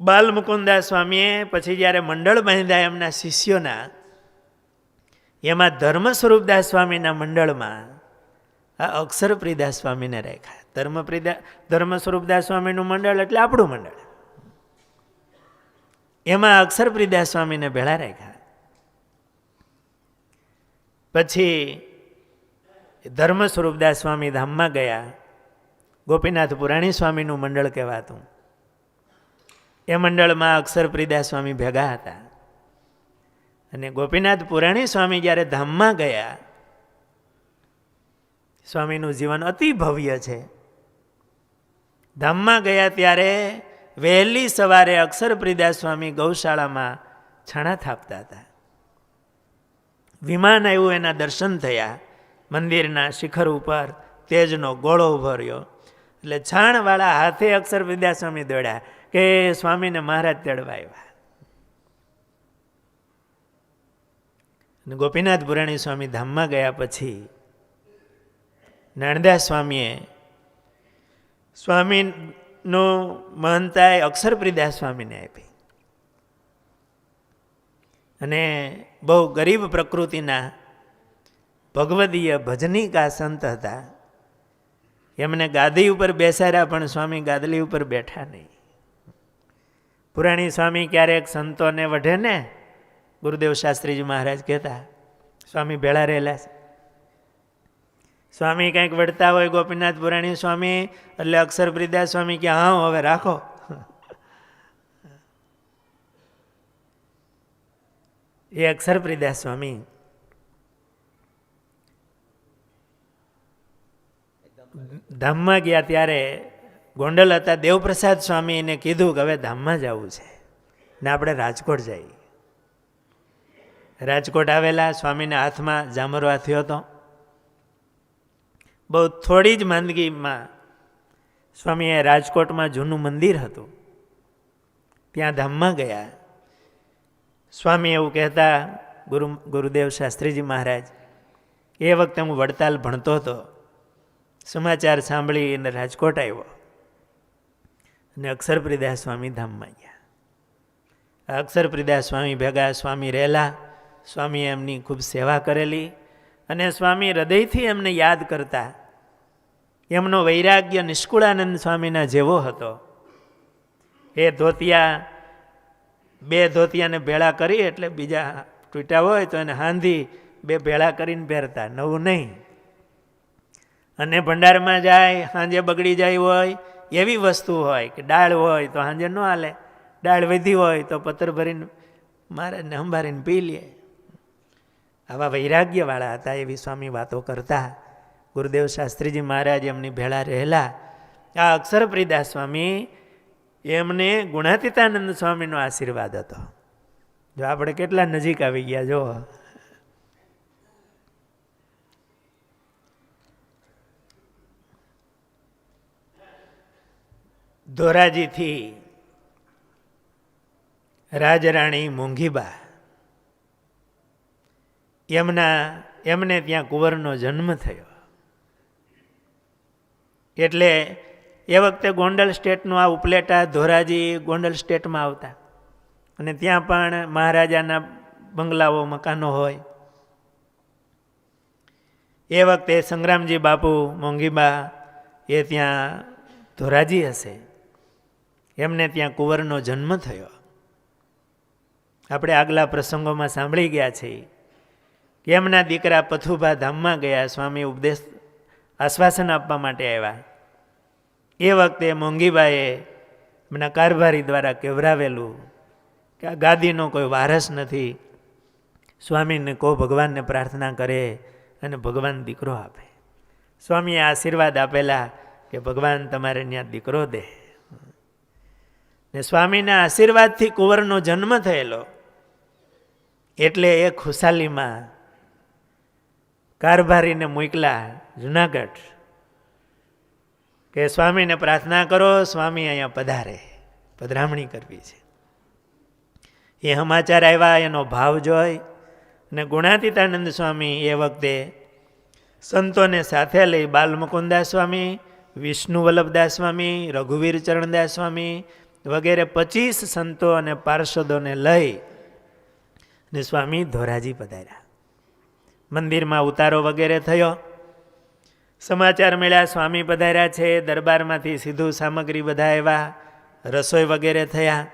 બાલમુકુદાસ સ્વામીએ પછી જ્યારે મંડળ બાંધ્યા એમના શિષ્યોના, એમાં ધર્મ સ્વરૂપદાસ સ્વામીના મંડળમાં આ અક્ષર પ્રિયદાસ સ્વામીને રાખ્યા. ધર્મ સ્વરૂપદાસ સ્વામીનું મંડળ એટલે આપણું મંડળ, એમાં અક્ષર પ્રિયદાસ સ્વામીને ભેળા રાખ્યા. પછી ધર્મ સ્વરૂપદાસ સ્વામી ધામમાં ગયા. ગોપીનાથ પુરાણી સ્વામીનું મંડળ કહેવાતું. એ મંડળમાં અક્ષર પ્રિયદાસ સ્વામી ભેગા હતા. અને ગોપીનાથ પુરાણી સ્વામી જ્યારે ધામમાં ગયા, સ્વામીનું જીવન અતિ ભવ્ય છે. ધામમાં ગયા ત્યારે વહેલી સવારે અક્ષર પ્રિયદાસ સ્વામી ગૌશાળામાં છાણા થાપતા હતા. વિમાન આવ્યું, એના દર્શન થયા. મંદિરના શિખર ઉપર તેજનો ગોળો ઉભો રહ્યો. એટલે છાણવાળા હાથે અક્ષર પ્રિયદાસ સ્વામી દોડ્યા કે સ્વામીને મહારાજ તેડવા આવ્યા. અને ગોપીનાથ પુરાણી સ્વામી ધામમાં ગયા પછી નાનદાસ સ્વામીએ સ્વામીનું મહંતાએ અક્ષર પ્રિયદાસ સ્વામીને આપી. અને બહુ ગરીબ પ્રકૃતિના ભગવદીય ભજનીકા સંત હતા. એમને ગાદી ઉપર બેસાડ્યા પણ સ્વામી ગાદલી ઉપર બેઠા નહીં. પુરાણી સ્વામી ક્યારેક સંતોને વઢે ને, ગુરુદેવ શાસ્ત્રીજી મહારાજ કહેતા, સ્વામી ભેળા રહેલા છે. સ્વામી કંઈક વળતા હોય ગોપીનાથ પુરાણી સ્વામી, એટલે અક્ષરપ્રિદાસ સ્વામી કે હા હવે રાખો. એ અક્ષરપ્રિદાસ સ્વામી ધામમાં ગયા ત્યારે ગોંડલ હતા, દેવપ્રસાદ સ્વામીને કીધું કે હવે ધામમાં જવું છે ને આપણે રાજકોટ જઈએ. રાજકોટ આવેલા, સ્વામીના હાથમાં જામરવા થયો હતો. બહુ થોડી જ માંદગીમાં સ્વામીએ રાજકોટમાં જૂનું મંદિર હતું ત્યાં ધામમાં ગયા. સ્વામી એવું કહેતા, ગુરુદેવ શાસ્ત્રીજી મહારાજ, એ વખતે હું વડતાલ ભણતો હતો, સમાચાર સાંભળીને રાજકોટ આવ્યો અને અક્ષરપ્રિદાસ સ્વામી ધામમાં ગયા. અક્ષરપ્રિદાસ સ્વામી ભેગા સ્વામી રહેલા. સ્વામીએ એમની ખૂબ સેવા કરેલી અને સ્વામી હૃદયથી એમને યાદ કરતા. એમનો વૈરાગ્ય નિષ્કુળાનંદ સ્વામીના જેવો હતો. એ ધોતિયા, બે ધોતિયાને ભેળા કરી એટલે બીજા તૂટ્યા હોય તો એને હાંધી બે ભેળા કરીને પહેરતા, નવું નહીં. અને ભંડારમાં જાય, સાંજે બગડી જાય હોય એવી વસ્તુ હોય કે દાળ હોય તો સાંજે ન હાલે, દાળ વધી હોય તો પથ્થર ભરીને મહારાજને સંભાળીને પી લે. આવા વૈરાગ્યવાળા હતા, એવી સ્વામી વાતો કરતા. ગુરુદેવ શાસ્ત્રીજી મહારાજ એમની ભેળા રહેલા. આ અક્ષરપ્રિદાસ સ્વામી, એમને ગુણાતીતાનંદ સ્વામીનો આશીર્વાદ હતો. જો આપણે કેટલા નજીક આવી ગયા જો. ધોરાજીથી રાજરાણી મોંઘીબા, એમને ત્યાં કુંવરનો જન્મ થયો. એટલે એ વખતે ગોંડલ સ્ટેટનું આ ઉપલેટા, ધોરાજી ગોંડલ સ્ટેટમાં આવતા અને ત્યાં પણ મહારાજાના બંગલાઓ, મકાનો હોય. એ વખતે સંગ્રામજી બાપુ મોંઘીબા એ ત્યાં ધોરાજી હશે, એમને ત્યાં કુંવરનો જન્મ થયો. આપણે આગલા પ્રસંગોમાં સાંભળી ગયા છીએ કે એમના દીકરા પથુભા ધામમાં ગયા, સ્વામી ઉપદેશ આશ્વાસન આપવા માટે આવ્યા. એ વખતે મોંઘીબાએ એમના કારભારી દ્વારા કહેવરાવેલું કે આ ગાદીનો કોઈ વારસ નથી, સ્વામીને કહો ભગવાનને પ્રાર્થના કરે અને ભગવાન દીકરો આપે. સ્વામીએ આશીર્વાદ આપેલા કે ભગવાન તમારે ત્યાં દીકરો દે. ને સ્વામીના આશીર્વાદથી કુંવરનો જન્મ થયેલો એટલે એ ખુશાલીમાં કારભારીને મોકલા જુનાગઢ કે સ્વામીને પ્રાર્થના કરો, સ્વામી અહીંયા પધારે, પધરામણી કરવી છે. એ સમાચાર આવ્યા, એનો ભાવ જોઈ અને ગુણાતીતાનંદ સ્વામી એ વખતે સંતોને સાથે લઈ બાલમુકુદાસ સ્વામી, વિષ્ણુ વલ્લભદાસ સ્વામી, રઘુવીર ચરણદાસ સ્વામી વગેરે 25 સંતો અને પાર્ષદોને લઈ ને સ્વામી ધોરાજી પધાર્યા. મંદિરમાં ઉતારો વગેરે થયો. સમાચાર મળ્યા સ્વામી પધાર્યા છે. દરબારમાંથી સીધું સામગ્રી બધા આવ્યા, રસોઈ વગેરે થયા.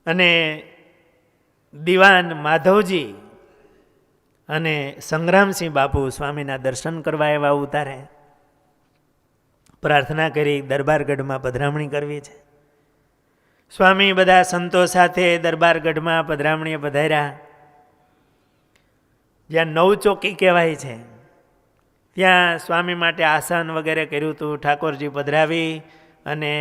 અને દિવાન માધવજી અને સંગ્રામસિંહ બાપુ સ્વામીના દર્શન કરવા એવા ઉતારે. પ્રાર્થના કરી દરબારગઢમાં પધરામણી કરવી છે. સ્વામી બધા સંતો સાથે દરબારગઢમાં પધરામણીએ પધાર્યા. જ્યાં નવચોકી કહેવાય છે ત્યાં સ્વામી માટે આસન વગેરે કર્યું હતું. ઠાકોરજી પધરાવી અને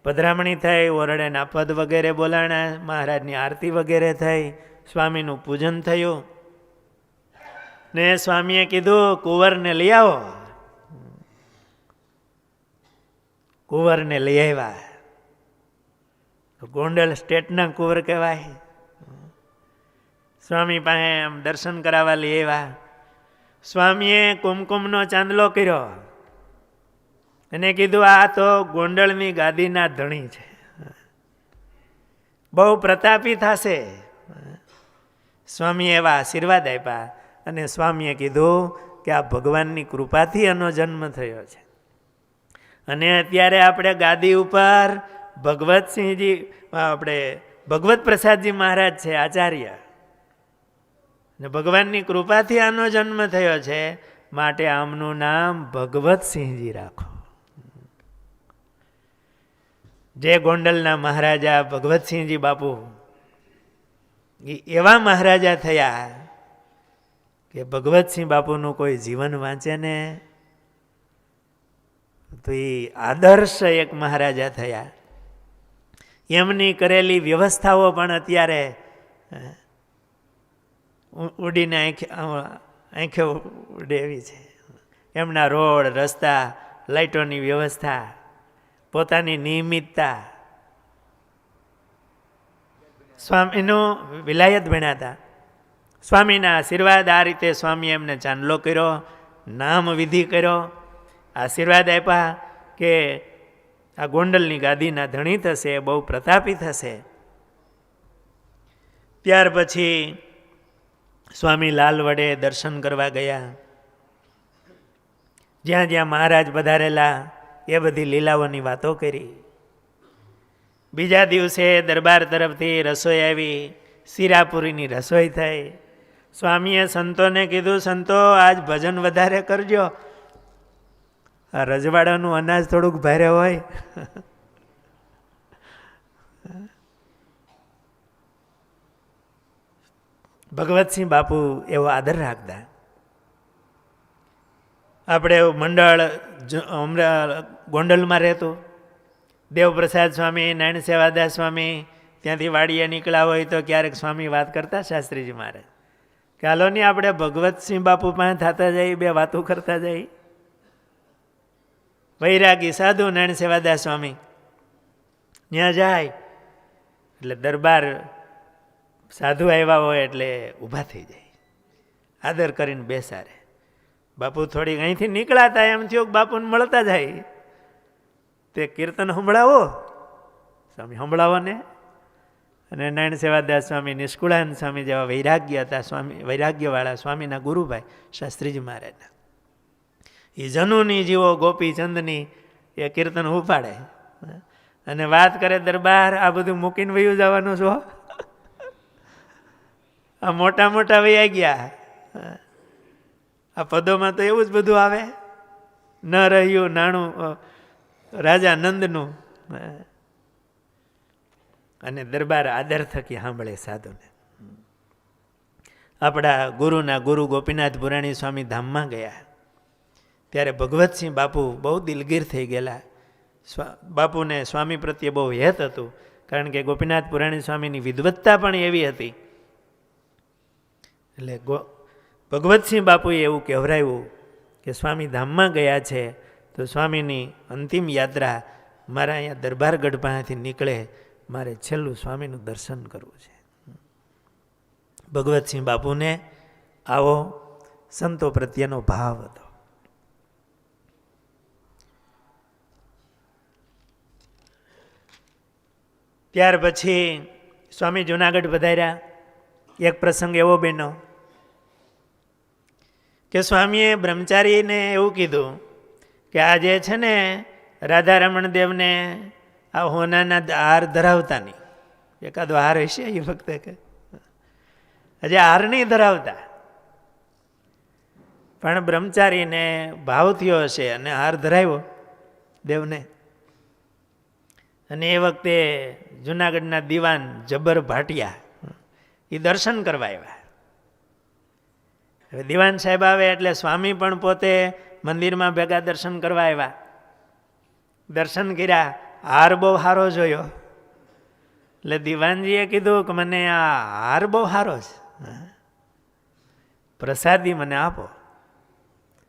પધરામણી થઈ, ઓરડેના પદ વગેરે બોલાણા, મહારાજની આરતી વગેરે થઈ, સ્વામીનું પૂજન થયું. ને સ્વામીએ કીધું કુંવરને લઈ આવો. કુંવરને લઈ આવ્યા. ગોંડલ સ્ટેટના કુંવર કહેવાય. સ્વામી પાસે આમ દર્શન કરાવવા લઈ આવ્યા. સ્વામીએ કુમકુમનો ચાંદલો કર્યો અને કીધું આ તો ગોંડલની ગાદીના ધણી છે, બહુ પ્રતાપી થશે. સ્વામીએ એવા આશીર્વાદ આપ્યા અને સ્વામીએ કીધું કે આ ભગવાનની કૃપાથી એનો જન્મ થયો છે અને અત્યારે આપણે ગાદી ઉપર ભગવતસિંહજી આપણે ભગવત પ્રસાદજી મહારાજ છે આચાર્ય, ને ભગવાનની કૃપાથી આનો જન્મ થયો છે, માટે આમનું નામ ભગવતસિંહજી રાખો. જે ગોંડલના મહારાજા ભગવતસિંહજી બાપુ એવા મહારાજા થયા કે ભગવતસિંહ બાપુનું કોઈ જીવન વાંચે ને તો એ આદર્શ એક મહારાજા થયા. એમની કરેલી વ્યવસ્થાઓ પણ અત્યારે ઉડીને આંખે ઉડે એવી છે. એમના રોડ રસ્તા, લાઇટોની વ્યવસ્થા, પોતાની નિયમિતતા. સ્વામીનું વિલાયત ભણ્યા હતા. સ્વામીના આશીર્વાદ આ રીતે સ્વામીએ એમને ચાંદલો કર્યો, નામ વિધિ કર્યો, આશીર્વાદ આપ્યા કે આ ગોંડલની ગાદીના ધણી થશે, બહુ પ્રતાપી થશે. ત્યાર પછી સ્વામી લાલ વડે દર્શન કરવા ગયા. જ્યાં જ્યાં મહારાજ પધારેલા એ બધી લીલાઓની વાતો કરી. બીજા દિવસે દરબાર તરફથી રસોઈ આવી, શીરાપુરીની રસોઈ થઈ. સ્વામીએ સંતોને કીધું, સંતો આજ ભજન વધારે કરજો, આ રજવાડાનું અનાજ થોડુંક ભારે હોય. ભગવતસિંહ બાપુ એવો આદર રાખતા. આપણે મંડળ ગોંડલમાં રહેતું, દેવપ્રસાદ સ્વામી, નારાયણ સેવાદાસ સ્વામી, ત્યાંથી વાડીએ નીકળ્યા હોય તો ક્યારેક સ્વામી વાત કરતા શાસ્ત્રીજી મહારાજ કે હાલો નહીં આપણે ભગવતસિંહ બાપુ પાસે થતા જઈએ, બે વાતો કરતા જઈએ. વૈરાગી સાધુ નારાયણ સેવાદાસ સ્વામી ત્યાં જાય એટલે દરબાર સાધુ આવ્યા હોય એટલે ઊભા થઈ જાય, આદર કરીને બેસાડે. બાપુ થોડીક અહીંથી નીકળાતા એમ થયું કે બાપુને મળતા જાય, તે કીર્તન સંભળાવો. સ્વામી સંભળાવો ને. અને નારાયણ સેવાદાસ સ્વામી, નિષ્કુળાનંદ સ્વામી જેવા વૈરાગ્ય હતા, સ્વામી વૈરાગ્યવાળા સ્વામીના ગુરુભાઈ શાસ્ત્રીજી મહારાજના, એ જનુની જીવો ગોપીચંદની એ કીર્તન ઉપાડે અને વાત કરે, દરબાર આ બધું મૂકીને વયું જવાનું છો, આ મોટા મોટા વૈયા ગયા, આ પદોમાં તો એવું જ બધું આવે, ન રહ્યું નાણું રાજા નંદનું. અને દરબાર આદર થકી સાંભળે સાધુને. આપણા ગુરુના ગુરુ ગોપીનાથ પુરાણી સ્વામી ધામમાં ગયા ત્યારે ભગવતસિંહ બાપુ બહુ દિલગીર થઈ ગયેલા. બાપુને સ્વામી પ્રત્યે બહુ હેત હતું, કારણ કે ગોપીનાથ પુરાણી સ્વામીની વિદ્વત્તા પણ એવી હતી. એટલે ભગવતસિંહ બાપુએ એવું કહેવરાયું કે સ્વામી ધામમાં ગયા છે તો સ્વામીની અંતિમ યાત્રા મારા અહીંયા દરબારગઢ પાસેથી નીકળે, મારે છેલ્લું સ્વામીનું દર્શન કરવું છે. ભગવતસિંહ બાપુને આવો સંતો પ્રત્યેનો ભાવ હતો. ત્યાર પછી સ્વામી જુનાગઢ પધાર્યા. એક પ્રસંગ એવો બન્યો કે સ્વામીએ બ્રહ્મચારીને એવું કીધું કે આજે છે ને રાધારમણ દેવને આ હોનાના હાર ધરાવતા નહીં, એકાદો હાર હશે એ વખતે કે હજી હાર નહીં ધરાવતા, પણ બ્રહ્મચારીને ભાવ થયો હશે અને હાર ધરાવ્યો દેવને. અને એ વખતે જુનાગઢના દીવાન જબર ભાટિયા એ દર્શન કરવા આવ્યા. હવે દીવાન સાહેબ આવે એટલે સ્વામી પણ પોતે મંદિરમાં ભેગા દર્શન કરવા આવ્યા. દર્શન કર્યા, હાર બહુ સારો જોયો. એટલે દીવાનજીએ કીધું કે મને આ હાર બહુ સારો છે, પ્રસાદી મને આપો.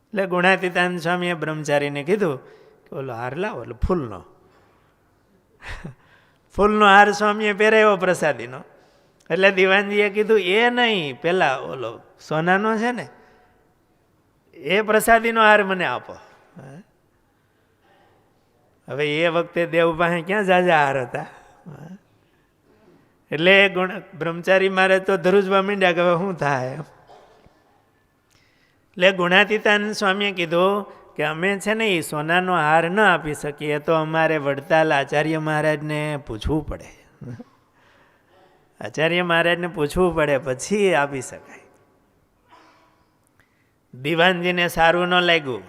એટલે ગુણાતીતાનંદ સ્વામીએ બ્રહ્મચારીને કીધું કે ઓલો હાર લાવો, એટલે ફૂલનો ફૂલનો હાર સ્વામીએ પહેરાવ્યો પ્રસાદીનો. એટલે દીવાનજીએ કીધું એ નહીં, પેલા ઓલો સોનાનો છે ને એ પ્રસાદીનો હાર મને આપો. હવે એ વખતે દેવ પાસે ક્યાં ઝાઝા હાર હતા. એટલે બ્રહ્મચારી મારે તો ધ્રુજવા માંડ્યા કે હવે શું થાય. એટલે ગુણાતીતાનંદ સ્વામીએ કીધું કે અમે છે ને એ સોનાનો હાર ન આપી શકીએ, તો અમારે વડતાલ આચાર્ય મહારાજને પૂછવું પડે. આચાર્ય મહારાજને પૂછવું પડે પછી આપી શકાય. દિવાનજીને સારું ન લાગ્યું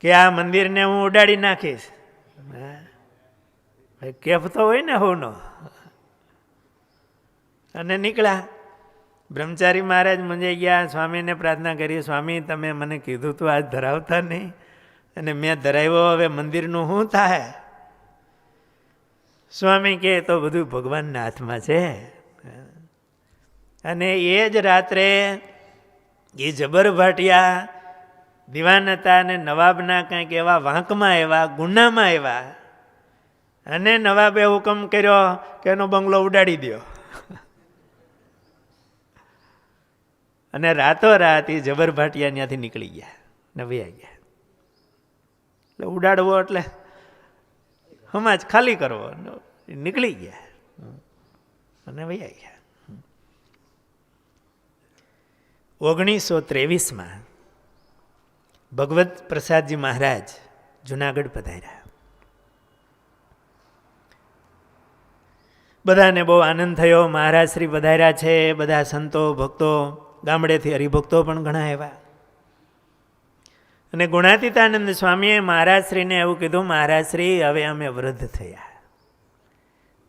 કે આ મંદિરને હું ઉડાડી નાખીશ. કેફ તો હોય ને હોનો. અને નીકળ્યા. બ્રહ્મચારી મહારાજ મૂંઝાઈ ગયા. સ્વામીને પ્રાર્થના કરી, સ્વામી તમે મને કીધું તું આજ ધરાવતા નહીં, અને મેં ધરાવ્યો, હવે મંદિરનું શું થાય? સ્વામી કે તો બધું ભગવાનના હાથમાં છે. અને એ જ રાત્રે એ જબર ભાટિયા દિવાન હતા અને નવાબના કંઈક એવા વાંકમાં આવ્યા, ગુનામાં આવ્યા, અને નવાબે હુકમ કર્યો કે એનો બંગલો ઉડાડી દો. અને રાતોરાત એ જબર ભાટિયા ત્યાંથી નીકળી ગયા ને વયા ગયા. એટલે ઉડાડવો એટલે સમાજ ખાલી કરવો, નીકળી ગયા અને વયા ગયા. 1923 ભગવત પ્રસાદજી મહારાજ જુનાગઢ પધાર્યા. બધાને બહુ આનંદ થયો. મહારાજ શ્રી પધાર્યા છે. બધા સંતો ભક્તો, ગામડેથી હરિભક્તો પણ ઘણા આવ્યા. અને ગુણાતીતાનંદ સ્વામીએ મહારાજ શ્રીને એવું કીધું, મહારાજ શ્રી હવે અમે વૃદ્ધ થયા,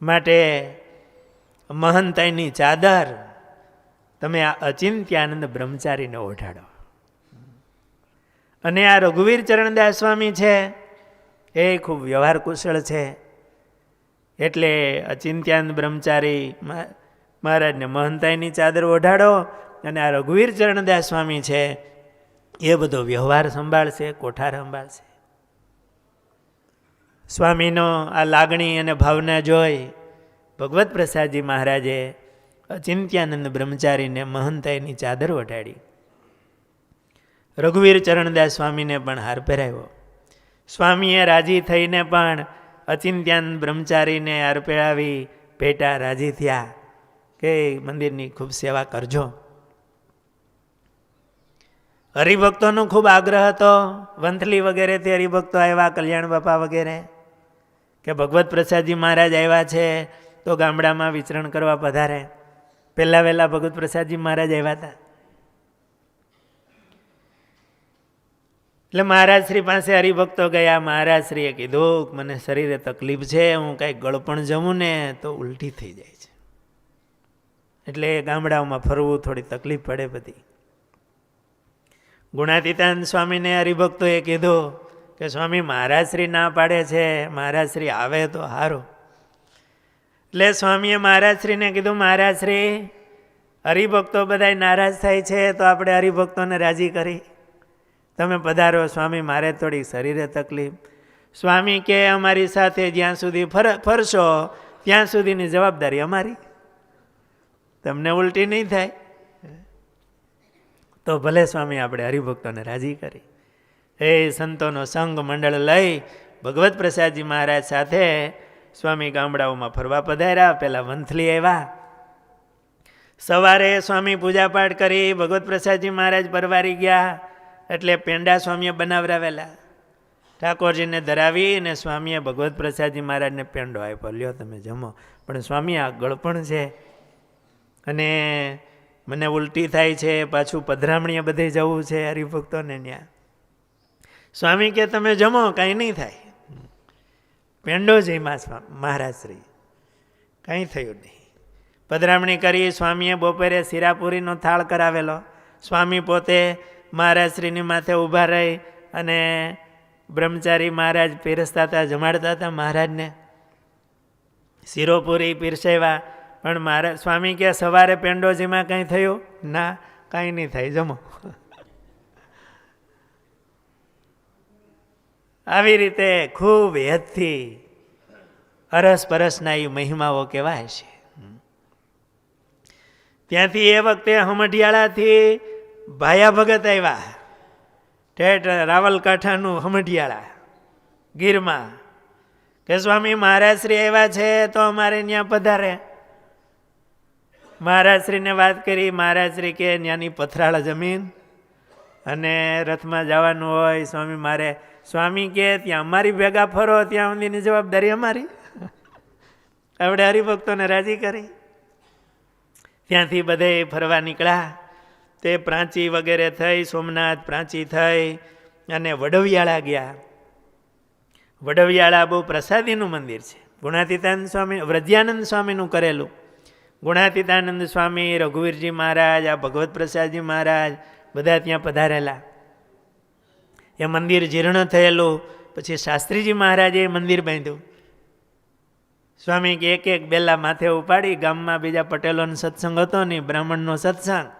માટે મહંતાઈની ચાદર તમે આ અચિંત્યાનંદ બ્રહ્મચારીને ઓઢાડો. અને આ રઘુવીર ચરણદાસ સ્વામી છે એ ખૂબ વ્યવહાર કુશળ છે, એટલે અચિંત્યાનંદ બ્રહ્મચારી મહારાજને મહંતાઈની ચાદર ઓઢાડો. અને આ રઘુવીર ચરણદાસ સ્વામી છે એ બધો વ્યવહાર સંભાળશે, કોઠાર સંભાળશે. સ્વામીનો આ લાગણી અને ભાવના જોઈ ભગવત પ્રસાદજી મહારાજે અચિંત્યાનંદ બ્રહ્મચારીને મહંતાઈની ચાદર ઓઢાડી. રઘુવીર ચરણદાસ સ્વામીને પણ હાર પહેરાવ્યો. સ્વામીએ રાજી થઈને પણ અચિંત્યાનંદ બ્રહ્મચારીને હાર પહેરાવી ભેટા રાજી થયા કે મંદિરની ખૂબ સેવા કરજો. હરિભક્તોનો ખૂબ આગ્રહ હતો. વંથલી વગેરેથી હરિભક્તો આવ્યા, કલ્યાણ બાપા વગેરે, કે ભગવત પ્રસાદજી મહારાજ આવ્યા છે તો ગામડામાં વિચરણ કરવા પધારે. પહેલાં વહેલા ભગવત પ્રસાદજી મહારાજ આવ્યા હતા. એટલે મહારાજ શ્રી પાસે હરિભક્તો ગયા. મહારાજ શ્રીએ કીધું મને શરીરે તકલીફ છે, હું કાંઈક ગળપણ જમું ને તો ઉલટી થઈ જાય છે, એટલે ગામડાઓમાં ફરવું થોડી તકલીફ પડે બધી. ગુણાતીતાનંદ સ્વામીને હરિભક્તોએ કીધું કે સ્વામી મહારાજ શ્રી ના પાડે છે, મહારાજ શ્રી આવે તો સારું. એટલે સ્વામીએ મહારાજ શ્રીને કીધું, મહારાજ શ્રી હરિભક્તો બધા નારાજ થાય છે તો આપણે હરિભક્તોને રાજી કરી, તમે પધારો. સ્વામી મારે થોડી શરીરે તકલીફ. સ્વામી કે અમારી સાથે જ્યાં સુધી ફરશો ત્યાં સુધીની જવાબદારી અમારી, તમને ઉલટી નહીં થાય તો ભલે સ્વામી આપણે હરિભક્તોને રાજી કરી. એ સંતોનો સંઘ મંડળ લઈ ભગવત પ્રસાદજી મહારાજ સાથે સ્વામી ગામડાઓમાં ફરવા પધાર્યા. પહેલાં વંથલી આવ્યા. સવારે સ્વામી પૂજાપાઠ કરી ભગવત પ્રસાદજી મહારાજ પરવારી ગયા, એટલે પેંડા સ્વામીએ બનાવરાવેલા. ઠાકોરજીને ધરાવી અને સ્વામીએ ભગવત પ્રસાદજી મહારાજને પેંડો આપ્યો, લ્યો તમે જમો. પણ સ્વામી આ ગળપણ છે અને મને ઉલટી થાય છે, પાછું પધરામણીએ બધે જવું છે હરિભક્તોને ત્યાં. સ્વામી કે તમે જમો, કાંઈ નહીં થાય. પેંડો જમ્યા મહારાજ શ્રી, કાંઈ થયું નહીં. પધરામણી કરી. સ્વામીએ બપોરે શિરાપુરીનો થાળ કરાવેલો. સ્વામી પોતે મહારાજ શ્રીની માથે ઊભા રહી અને બ્રહ્મચારી મહારાજ પીરસતા હતા, જમાડતા હતા મહારાજને. શિરોપુરી પીરસાવ્યા. પણ મારા સ્વામી કે સવારે પેંડો જેમાં કંઈ થયું? ના, કાંઈ નહીં થાય, જમો. આવી રીતે ખૂબ હેતથી અરસપરસના એ મહિમાઓ કહેવાય છે. ત્યાંથી એ વખતે હમઢિયાળાથી ભાયા ભગત આવ્યા, ઠેઠ રાવલકાંઠાનું હમઢિયાળા ગીરમાં, કે સ્વામી મહારાજ શ્રી આવ્યા છે તો અમારે ત્યાં પધારે. મહારાજ શ્રીને વાત કરી. મહારાજ શ્રી કે ત્યાંની પથરાળ જમીન અને રથમાં જવાનું હોય, સ્વામી મારે, સ્વામી કે ત્યાં અમારી ભેગા ફરો, ત્યાં સુધીની જવાબદારી અમારી. આપણે હરિભક્તોને રાજી કરી. ત્યાંથી બધે ફરવા નીકળ્યા. તે પ્રાંચી વગેરે થઈ, સોમનાથ પ્રાંચી થઈ અને વડવિયાળા ગયા. વડવિયાળા બહુ પ્રસાદીનું મંદિર છે. ગુણાતીતાનંદ સ્વામી, વ્રજ્યાનંદ સ્વામીનું કરેલું. ગુણાતીતાનંદ સ્વામી, રઘુવીરજી મહારાજ, આ ભગવત પ્રસાદજી મહારાજ બધા ત્યાં પધારેલા. એ મંદિર જીર્ણ થયેલું. પછી શાસ્ત્રીજી મહારાજે એ મંદિર બાંધ્યું. સ્વામી કે એક એક બેલા માથે ઉપાડી, ગામમાં બીજા પટેલોનો સત્સંગ હતો નહીં, બ્રાહ્મણનો સત્સંગ,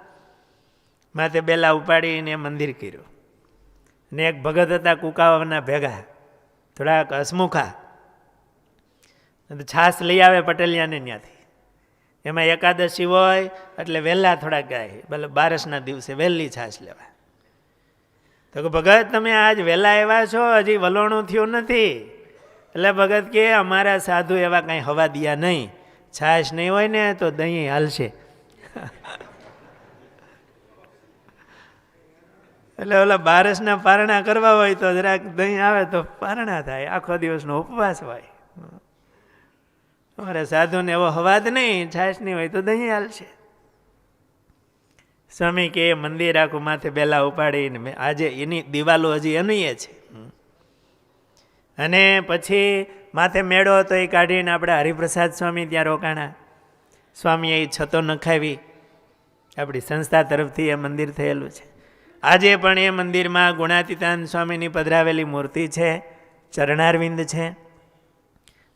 માથે બેલા ઉપાડીને મંદિર કર્યું. ને એક ભગત હતા કુકાવાના ભેગા, થોડાક હસમુખા, છાસ લઈ આવે પટેલિયાને ત્યાંથી. એમાં એકાદશી હોય એટલે વહેલા થોડાક ગાય, ભલે બારસના દિવસે વહેલી છાશ લેવા. તો કે ભગત તમે આજ વહેલા આવ્યા છો, હજી વલોણું થયું નથી. એટલે ભગત કે અમારા સાધુ એવા કાંઈ હવા દિયા નહીં, છાશ નહીં હોય ને તો દહીં હાલશે. એટલે ઓલા બારસના પારણા કરવા હોય તો જરાક દહીં આવે તો પારણા થાય, આખો દિવસનો ઉપવાસ હોય. અમારે સાધુને એવો હવાદ નહીં, છાશ નહીં હોય તો દહીં હાલશે. સ્વામી કે મંદિર આખું માથે બેલા ઉપાડીને આજે એની દિવાલો હજી એની છે. અને પછી માથે મેળો હતો એ કાઢીને આપણે હરિપ્રસાદ સ્વામી ત્યાં રોકાણા. સ્વામીએ એ છતો નખાવી, આપણી સંસ્થા તરફથી એ મંદિર થયેલું છે. આજે પણ એ મંદિરમાં ગુણાતીતાનંદ સ્વામીની પધરાવેલી મૂર્તિ છે, ચરણારવિંદ છે.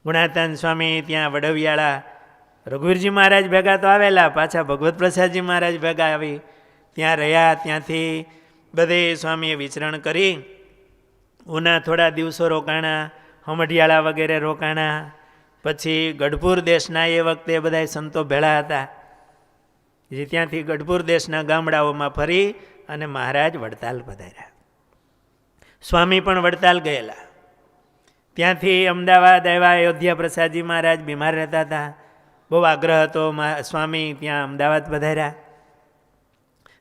ગુણાતીતાનંદ સ્વામી ત્યાં વડવિયાળા રઘુવીરજી મહારાજ ભેગા તો આવેલા, પાછા ભગવત પ્રસાદજી મહારાજ ભેગા આવી, ત્યાં રહ્યા. ત્યાંથી બધે સ્વામીએ વિચરણ કરી. ઉના થોડા દિવસો રોકાણા, હમઢિયાળા વગેરે રોકાણા. પછી ગઢપુર દેશના એ વખતે બધા સંતો ભેળા હતા, જે ત્યાંથી ગઢપુર દેશના ગામડાઓમાં ફરી અને મહારાજ વડતાલ પધાર્યા. સ્વામી પણ વડતાલ ગયેલા. ત્યાંથી અમદાવાદ આવ્યા. અયોધ્યા પ્રસાદજી મહારાજ બીમાર રહેતા હતા, બહુ આગ્રહ હતો, સ્વામી ત્યાં અમદાવાદ પધાર્યા.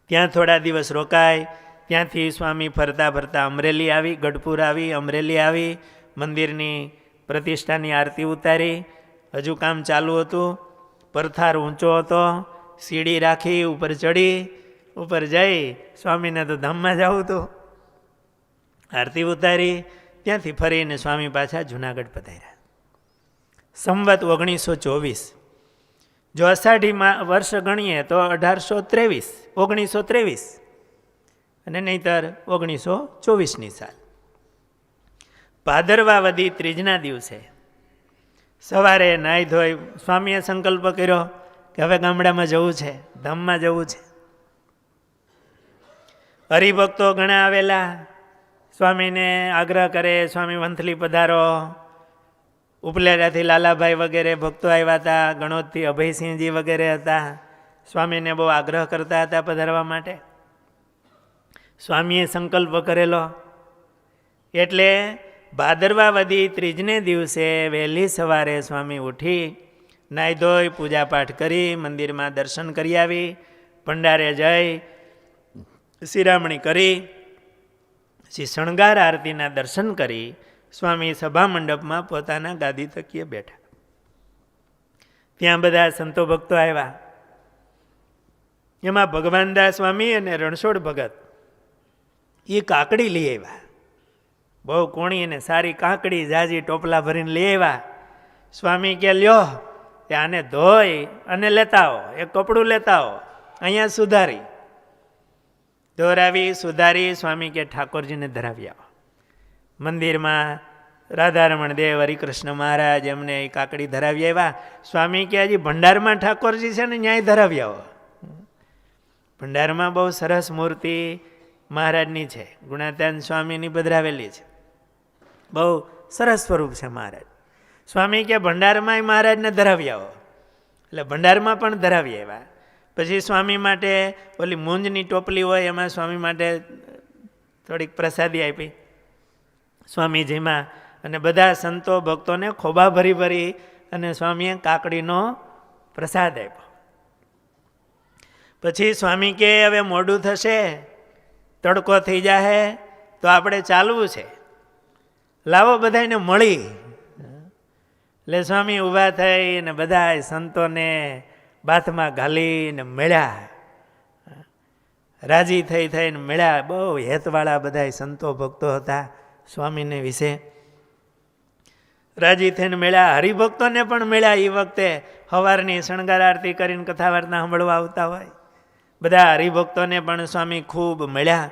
ત્યાં થોડા દિવસ રોકાય. ત્યાંથી સ્વામી ફરતા ફરતા અમરેલી આવી, ગઢપુર આવી, અમરેલી આવી, મંદિરની પ્રતિષ્ઠાની આરતી ઉતારી. હજુ કામ ચાલુ હતું, પરથાર ઊંચો હતો, સીડી રાખી, ઉપર ચડી, ઉપર જઈ સ્વામીને તો ધામમાં જવું હતું. આરતી ઉતારી, ત્યાંથી ફરીને સ્વામી પાછા જુનાગઢ પધાર્યા. સંવત 1924, જો અષાઢી વર્ષ ગણીએ તો 1923 અને નહીંતર 1924ની સાલ. ભાદરવા વધી ત્રીજના દિવસે સવારે નાહી ધોઈ સ્વામીએ સંકલ્પ કર્યો કે હવે ગામડામાં જવું છે, ધામમાં જવું છે. હરિભક્તો ઘણા આવેલા, સ્વામીને આગ્રહ કરે, સ્વામી વંથલી પધારો. ઉપલેરાથી લાલાભાઈ વગેરે ભક્તો આવ્યા હતા, ગણોદથી અભયસિંહજી વગેરે હતા. સ્વામીને બહુ આગ્રહ કરતા હતા પધારવા માટે. સ્વામીએ સંકલ્પ કરેલો એટલે ભાદરવા વધી ત્રીજને દિવસે વહેલી સવારે સ્વામી ઉઠી, નાહી ધોઈ, પૂજાપાઠ કરી, મંદિરમાં દર્શન કરી આવી, ભંડારે જઈ શિરામણી કરી, પછી શણગાર આરતીના દર્શન કરી સ્વામી સભા મંડપમાં પોતાના ગાદી તકીએ બેઠા. ત્યાં બધા સંતો ભક્તો આવ્યા. એમાં ભગવાનદાસ સ્વામી અને રણછોડ ભગત એ કાકડી લઈ આવ્યા, બહુ કોણી અને સારી કાકડી, જાજી ટોપલા ભરીને લઈ આવ્યા. સ્વામી કે લ્યો એ આને ધોઈ અને લેતા આવો, એક કપડું લેતા આવો, અહીંયા સુધારી. દોરાવી સુધારી સ્વામી કે ઠાકોરજીને ધરાવી આવો. મંદિરમાં રાધારમણ દેવ, હરિકૃષ્ણ મહારાજ એમને એ કાકડી ધરાવી આવ્યા. સ્વામી કે હજી ભંડારમાં ઠાકોરજી છે ને ન્યાય ધરાવી આવો. ભંડારમાં બહુ સરસ મૂર્તિ મહારાજની છે, ગુણાતીતાનંદ સ્વામીની પધરાવેલી છે, બહુ સરસ સ્વરૂપ છે મહારાજ. સ્વામી કે ભંડારમાં મહારાજને ધરાવી આવો, એટલે ભંડારમાં પણ ધરાવી આવ્યા. પછી સ્વામી માટે ઓલી મૂંજની ટોપલી હોય એમાં સ્વામી માટે થોડીક પ્રસાદી આપી સ્વામીજીમાં, અને બધા સંતો ભક્તોને ખોબા ભરી ભરી અને સ્વામીએ કાકડીનો પ્રસાદ આપ્યો. પછી સ્વામી કે હવે મોડું થશે તડકો થઈ જાય તો આપણે ચાલવું છે, લાવો બધાને મળી. એટલે સ્વામી ઊભા થઈ અને બધા સંતોને બાથમાં ઘાલીને મળ્યા, રાજી થઈ થઈને મળ્યા. બહુ હેતવાળા બધા સંતો ભક્તો હતા, સ્વામીને વિશે રાજી થઈને મળ્યા. હરિભક્તોને પણ મળ્યા. એ વખતે સવારની શણગાર આરતી કરીને કથા વાર્તા સાંભળવા આવતા હોય બધા હરિભક્તોને પણ સ્વામી ખૂબ મળ્યા.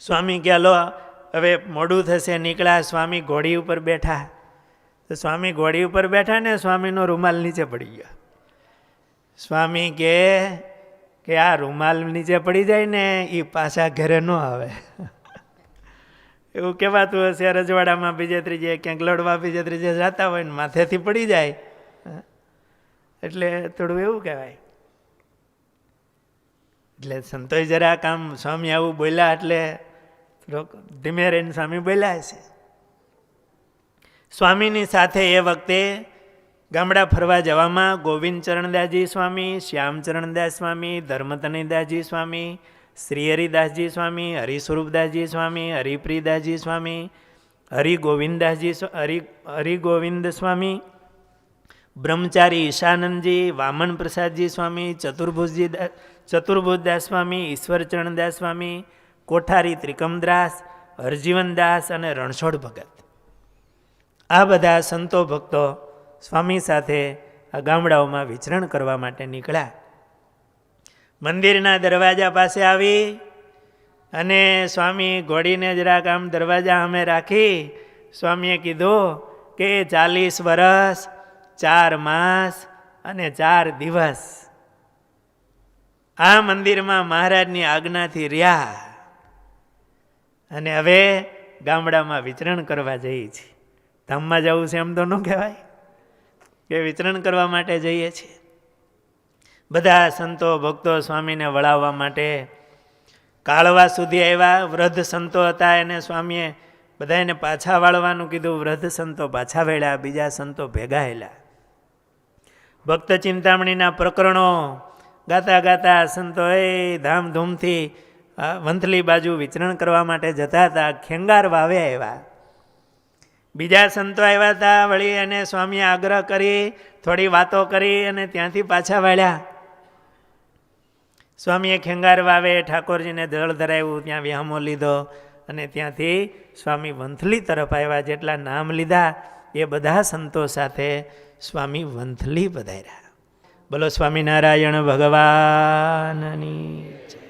સ્વામી ક્યાં લો હવે મોડું થશે, નીકળ્યા. સ્વામી ઘોડી ઉપર બેઠા. તો સ્વામી ઘોડી ઉપર બેઠા ને સ્વામીનો રૂમાલ નીચે પડી ગયો. સ્વામી કે આ રૂમાલ નીચે પડી જાય ને એ પાછા ઘરે ન આવે. એવું કહેવાતું હશે રજવાડામાં બીજે ત્રીજે ક્યાંક લડવા બીજે ત્રીજે જતા હોય ને માથેથી પડી જાય એટલે થોડું એવું કહેવાય. એટલે સંતોષ જરાક આમ સ્વામી આવું બોલ્યા એટલે ધીમે રહીને સ્વામી બોલ્યા છે. સ્વામીની સાથે એ વખતે ગામડા ફરવા જવામાં ગોવિંદ ચરણદાસજી સ્વામી, શ્યામચરણદાસ સ્વામી, ધર્મતનયદાસજી સ્વામી, શ્રી હરિદાસજી સ્વામી, હરિસ્વરૂપદાસજી સ્વામી, હરિપ્રિયદાસજી સ્વામી, હરિગોવિંદ સ્વામી, બ્રહ્મચારી ઈશાનંદજી, વામન પ્રસાદજી સ્વામી, ચતુર્ભુજદાસ સ્વામી, ઈશ્વરચરણદાસ સ્વામી, કોઠારી ત્રિકમદાસ, હરજીવનદાસ અને રણછોડ ભગત. આ બધા સંતો ભક્તો સ્વામી સાથે આ ગામડાઓમાં વિચરણ કરવા માટે નીકળ્યા. મંદિરના દરવાજા પાસે આવી અને સ્વામી ઘોડીને જરાક આમ દરવાજા સામે રાખી સ્વામીએ કીધું કે 40 વર્ષ 4 માસ અને 4 દિવસ આ મંદિરમાં મહારાજની આજ્ઞાથી રહ્યા અને હવે ગામડામાં વિચરણ કરવા જઈએ છીએ. ધામમાં જવું છે એમ તો ન કહેવાય કે વિચરણ કરવા માટે જઈએ છીએ. બધા સંતો ભક્તો સ્વામીને વળાવવા માટે કાળવા સુધી આવ્યા. વૃદ્ધ સંતો હતા એને સ્વામીએ બધાને પાછા વાળવાનું કીધું. વૃદ્ધ સંતો પાછા વળ્યા, બીજા સંતો ભેગા હેલા. ભક્ત ચિંતામણીના પ્રકરણો ગાતા ગાતા સંતો ધામધૂમથી વંથલી બાજુ વિચરણ કરવા માટે જતા હતા. ખેંગાર વાવે આવ્યા. બીજા સંતો આવ્યા હતા, વળી અને સ્વામીએ આગ્રહ કરી થોડી વાતો કરી અને ત્યાંથી પાછા વાળ્યા. સ્વામીએ ખેંગાર વાવે ઠાકોરજીને જળ ધરાવ્યું, ત્યાં વ્યામો લીધો અને ત્યાંથી સ્વામી વંથલી તરફ આવ્યા. જેટલા નામ લીધા એ બધા સંતો સાથે સ્વામી વંથલી પધાર્યા. બોલો સ્વામિનારાયણ ભગવાનની જય.